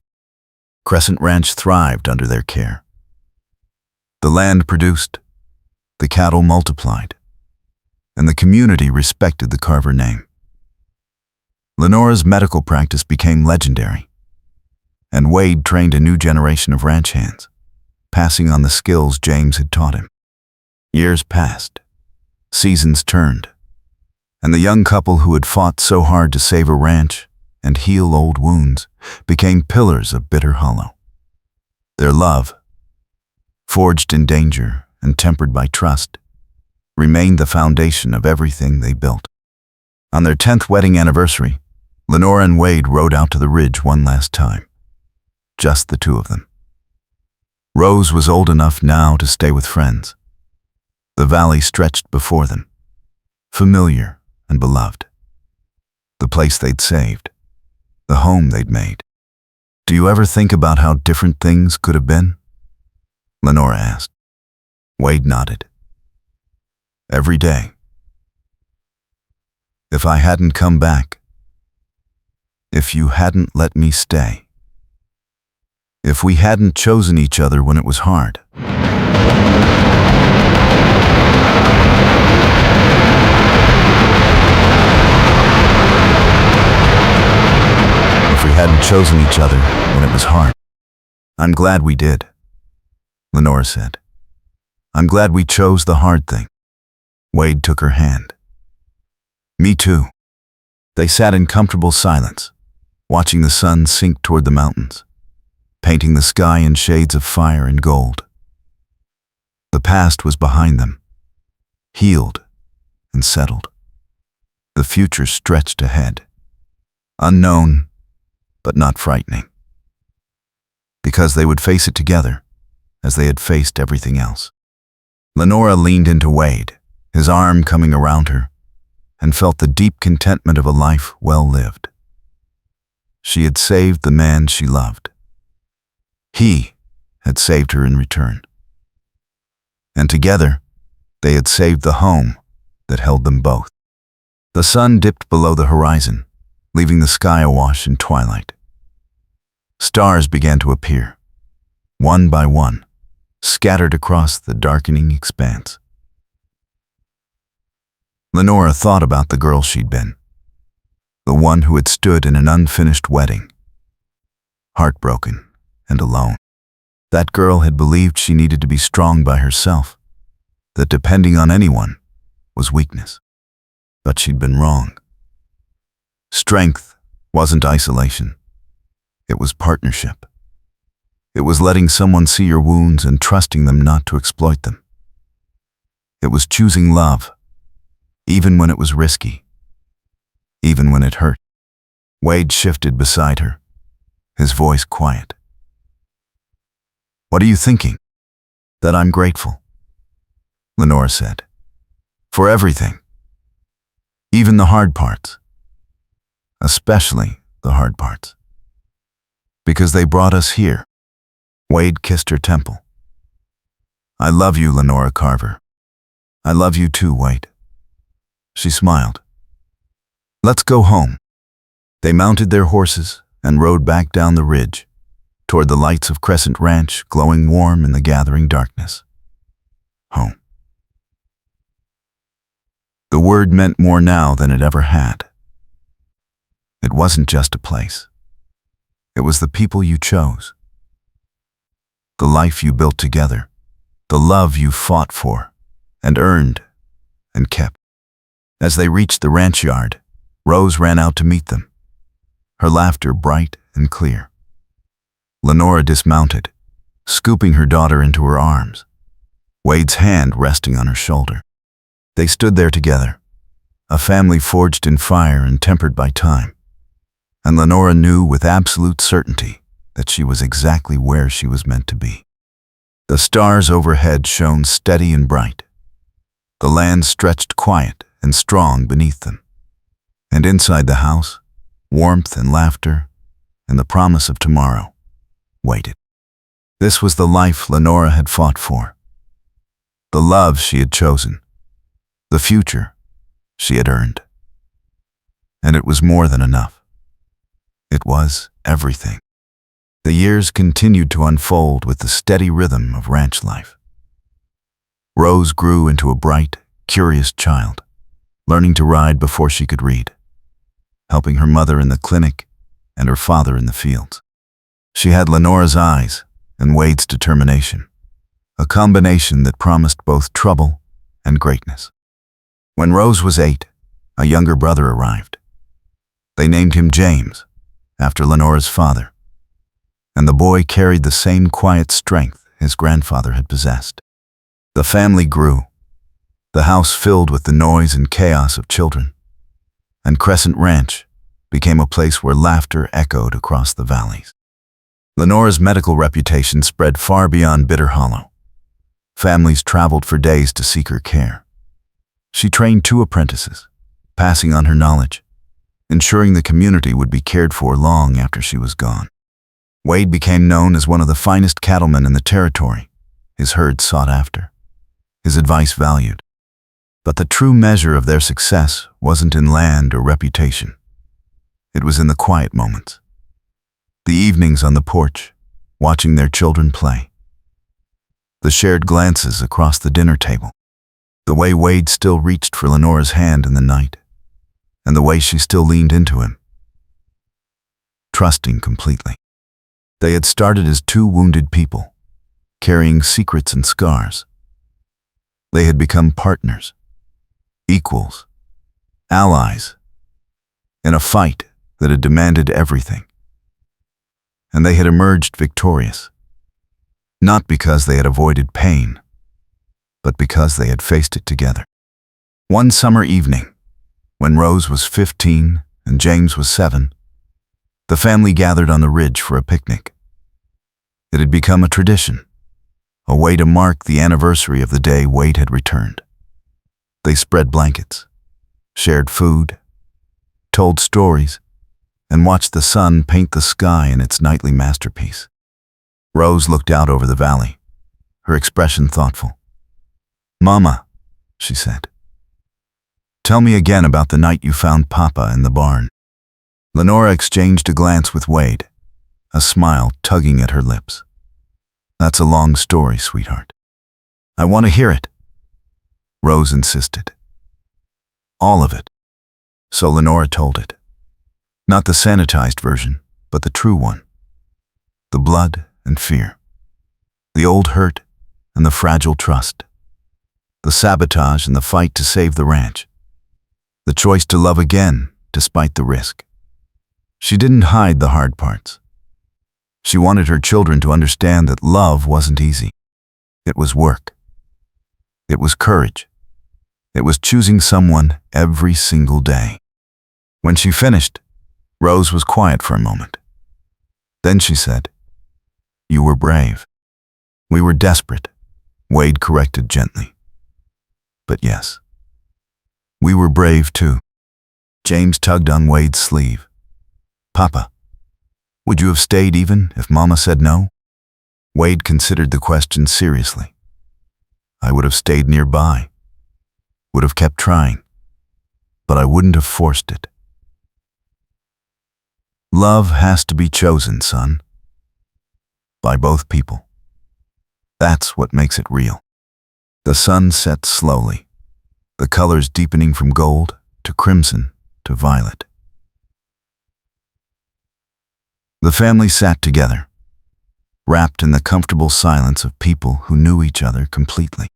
Speaker 1: Crescent Ranch thrived under their care. The land produced, the cattle multiplied, and the community respected the Carver name. Lenora's medical practice became legendary, and Wade trained a new generation of ranch hands, passing on the skills James had taught him. Years passed, seasons turned, and the young couple who had fought so hard to save a ranch and heal old wounds became pillars of Bitter Hollow. Their love, forged in danger and tempered by trust, remained the foundation of everything they built. On their 10th wedding anniversary, Lenora and Wade rode out to the ridge one last time, just the two of them. Rose was old enough now to stay with friends. The valley stretched before them, familiar and beloved. The place they'd saved, the home they'd made. Do you ever think about how different things could have been? Lenora asked. Wade nodded. Every day. If I hadn't come back, if you hadn't let me stay, if we hadn't chosen each other when it was hard. If we hadn't chosen each other when it was hard. I'm glad we did, Lenora said. I'm glad we chose the hard thing. Wade took her hand. Me too. They sat in comfortable silence, watching the sun sink toward the mountains, painting the sky in shades of fire and gold. The past was behind them, healed and settled. The future stretched ahead, unknown but not frightening. because they would face it together, as they had faced everything else. Lenora leaned into Wade, his arm coming around her, and felt the deep contentment of a life well lived. She had saved the man she loved. He had saved her in return. And together, they had saved the home that held them both. The sun dipped below the horizon, leaving the sky awash in twilight. Stars began to appear, one by one, scattered across the darkening expanse. Lenora thought about the girl she'd been, the one who had stood in an unfinished wedding, heartbroken and alone. That girl had believed she needed to be strong by herself, that depending on anyone was weakness. But she'd been wrong. Strength wasn't isolation. It was partnership. It was letting someone see your wounds and trusting them not to exploit them. It was choosing love, even when it was risky, even when it hurt. Wade shifted beside her, his voice quiet. "What are you thinking?" "That I'm grateful," Lenora said. "For everything. Even the hard parts. Especially the hard parts. Because they brought us here." Wade kissed her temple. "I love you, Lenora Carver. I love you too, Wade." She smiled. "Let's go home." They mounted their horses and rode back down the ridge, toward the lights of Crescent Ranch glowing warm in the gathering darkness. Home. The word meant more now than it ever had. It wasn't just a place. It was the people you chose, the life you built together, the love you fought for and earned and kept. As they reached the ranch yard, Rose ran out to meet them, her laughter bright and clear. Lenora dismounted, scooping her daughter into her arms, Wade's hand resting on her shoulder. They stood there together, a family forged in fire and tempered by time. And Lenora knew with absolute certainty that she was exactly where she was meant to be. The stars overhead shone steady and bright. The land stretched quiet and strong beneath them. And inside the house, warmth and laughter and the promise of tomorrow waited. This was the life Lenora had fought for, the love she had chosen, the future she had earned. And it was more than enough. It was everything. The years continued to unfold with the steady rhythm of ranch life. Rose grew into a bright, curious child, learning to ride before she could read, helping her mother in the clinic and her father in the fields. She had Lenora's eyes and Wade's determination, a combination that promised both trouble and greatness. When Rose was 8, a younger brother arrived. They named him James, after Lenora's father, and the boy carried the same quiet strength his grandfather had possessed. The family grew, the house filled with the noise and chaos of children, and Crescent Ranch became a place where laughter echoed across the valleys. Lenora's medical reputation spread far beyond Bitter Hollow. Families traveled for days to seek her care. She trained 2 apprentices, passing on her knowledge, ensuring the community would be cared for long after she was gone. Wade became known as one of the finest cattlemen in the territory, his herd sought after, his advice valued. But the true measure of their success wasn't in land or reputation. It was in the quiet moments. The evenings on the porch, watching their children play. The shared glances across the dinner table. The way Wade still reached for Lenora's hand in the night, and the way she still leaned into him, trusting completely. They had started as 2 wounded people, carrying secrets and scars. They had become partners, equals, allies, in a fight that had demanded everything. And they had emerged victorious, not because they had avoided pain, but because they had faced it together. One summer evening, when Rose was 15 and James was 7, the family gathered on the ridge for a picnic. It had become a tradition, a way to mark the anniversary of the day Wade had returned. They spread blankets, shared food, told stories, and watched the sun paint the sky in its nightly masterpiece. Rose looked out over the valley, her expression thoughtful. "Mama," she said, "tell me again about the night you found Papa in the barn." Lenora exchanged a glance with Wade, a smile tugging at her lips. "That's a long story, sweetheart." "I want to hear it," Rose insisted. "All of it." So Lenora told it. Not the sanitized version, but the true one. The blood and fear. The old hurt and the fragile trust. The sabotage and the fight to save the ranch. The choice to love again despite the risk. She didn't hide the hard parts. She wanted her children to understand that love wasn't easy. It was work. It was courage. It was choosing someone every single day. When she finished, Rose was quiet for a moment. Then she said, "You were brave." "We were desperate," Wade corrected gently. "But yes, we were brave too." James tugged on Wade's sleeve. "Papa, would you have stayed even if Mama said no?" Wade considered the question seriously. "I would have stayed nearby, would have kept trying, but I wouldn't have forced it." Love has to be chosen, son. By both people. That's what makes it real. The sun set slowly, the colors deepening from gold to crimson to violet. The family sat together, wrapped in the comfortable silence of people who knew each other completely.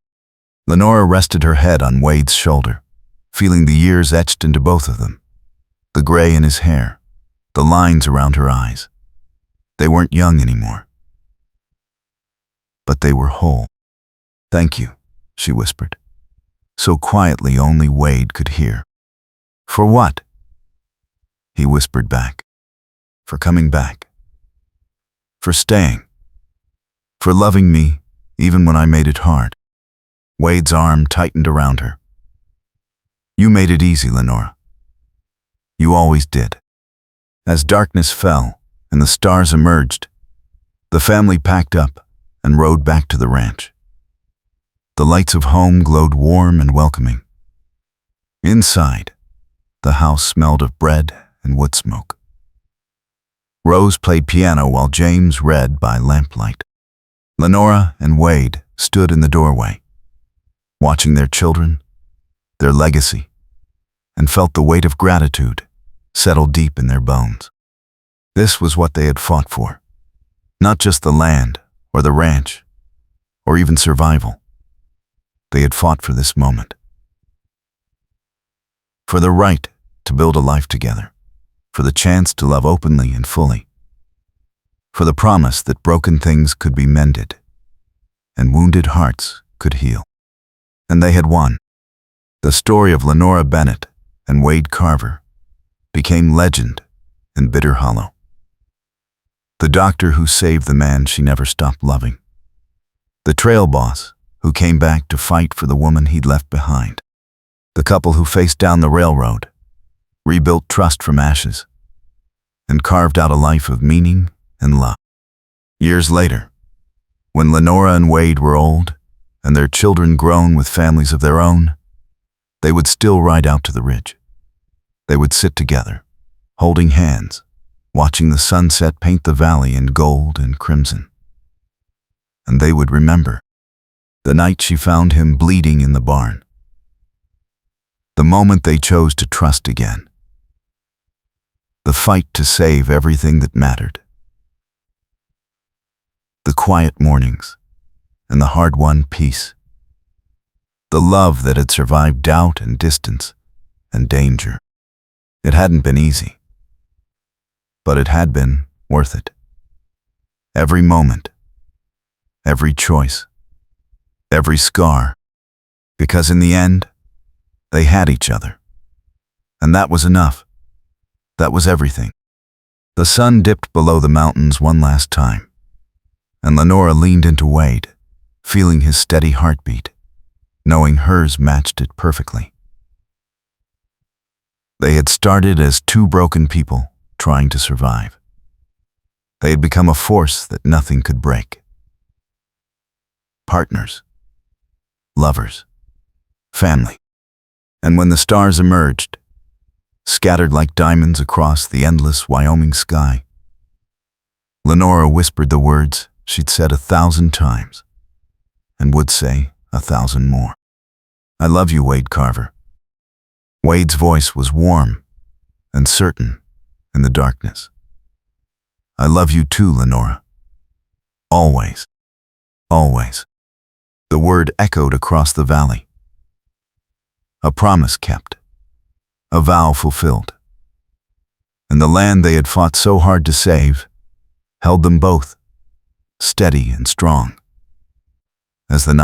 Speaker 1: Lenora rested her head on Wade's shoulder, feeling the years etched into both of them. The gray in his hair, the lines around her eyes. They weren't young anymore. But they were whole. "Thank you," she whispered, so quietly only Wade could hear. "For what?" He whispered back. "For coming back. For staying. For loving me even when I made it hard." Wade's arm tightened around her. "You made it easy, Lenora. You always did." As darkness fell and the stars emerged, the family packed up and rode back to the ranch. The lights of home glowed warm and welcoming. Inside, the house smelled of bread and wood smoke. Rose played piano while James read by lamplight. Lenora and Wade stood in the doorway, watching their children, their legacy, and felt the weight of gratitude settle deep in their bones. This was what they had fought for. Not just the land or the ranch or even survival. They had fought for this moment. For the right to build a life together. For the chance to love openly and fully. For the promise that broken things could be mended and wounded hearts could heal. And they had won. The story of Lenora Bennett and Wade Carver became legend in Bitter Hollow. The doctor who saved the man she never stopped loving. The trail boss who came back to fight for the woman he'd left behind. The couple who faced down the railroad, rebuilt trust from ashes, and carved out a life of meaning and love. Years later, when Lenora and Wade were old and their children grown with families of their own, they would still ride out to the ridge. They would sit together, holding hands, watching the sunset paint the valley in gold and crimson. And they would remember the night she found him bleeding in the barn. The moment they chose to trust again. The fight to save everything that mattered. The quiet mornings and the hard-won peace. The love that had survived doubt and distance and danger. It hadn't been easy, but it had been worth it. Every moment, every choice, every scar, because in the end, they had each other. And that was enough. That was everything. The sun dipped below the mountains one last time, And Lenora leaned into Wade, feeling his steady heartbeat, knowing hers matched it perfectly. They had started as two broken people trying to survive. They had become a force that nothing could break. Partners, lovers, family. And when the stars emerged, scattered like diamonds across the endless Wyoming sky, Lenora whispered the words she'd said 1,000 times, and would say 1,000 more. "I love you, Wade Carver." Wade's voice was warm and certain in the darkness. "I love you too, Lenora. Always, always." The word echoed across the valley. A promise kept, a vow fulfilled. And the land they had fought so hard to save held them both, steady and strong. As the night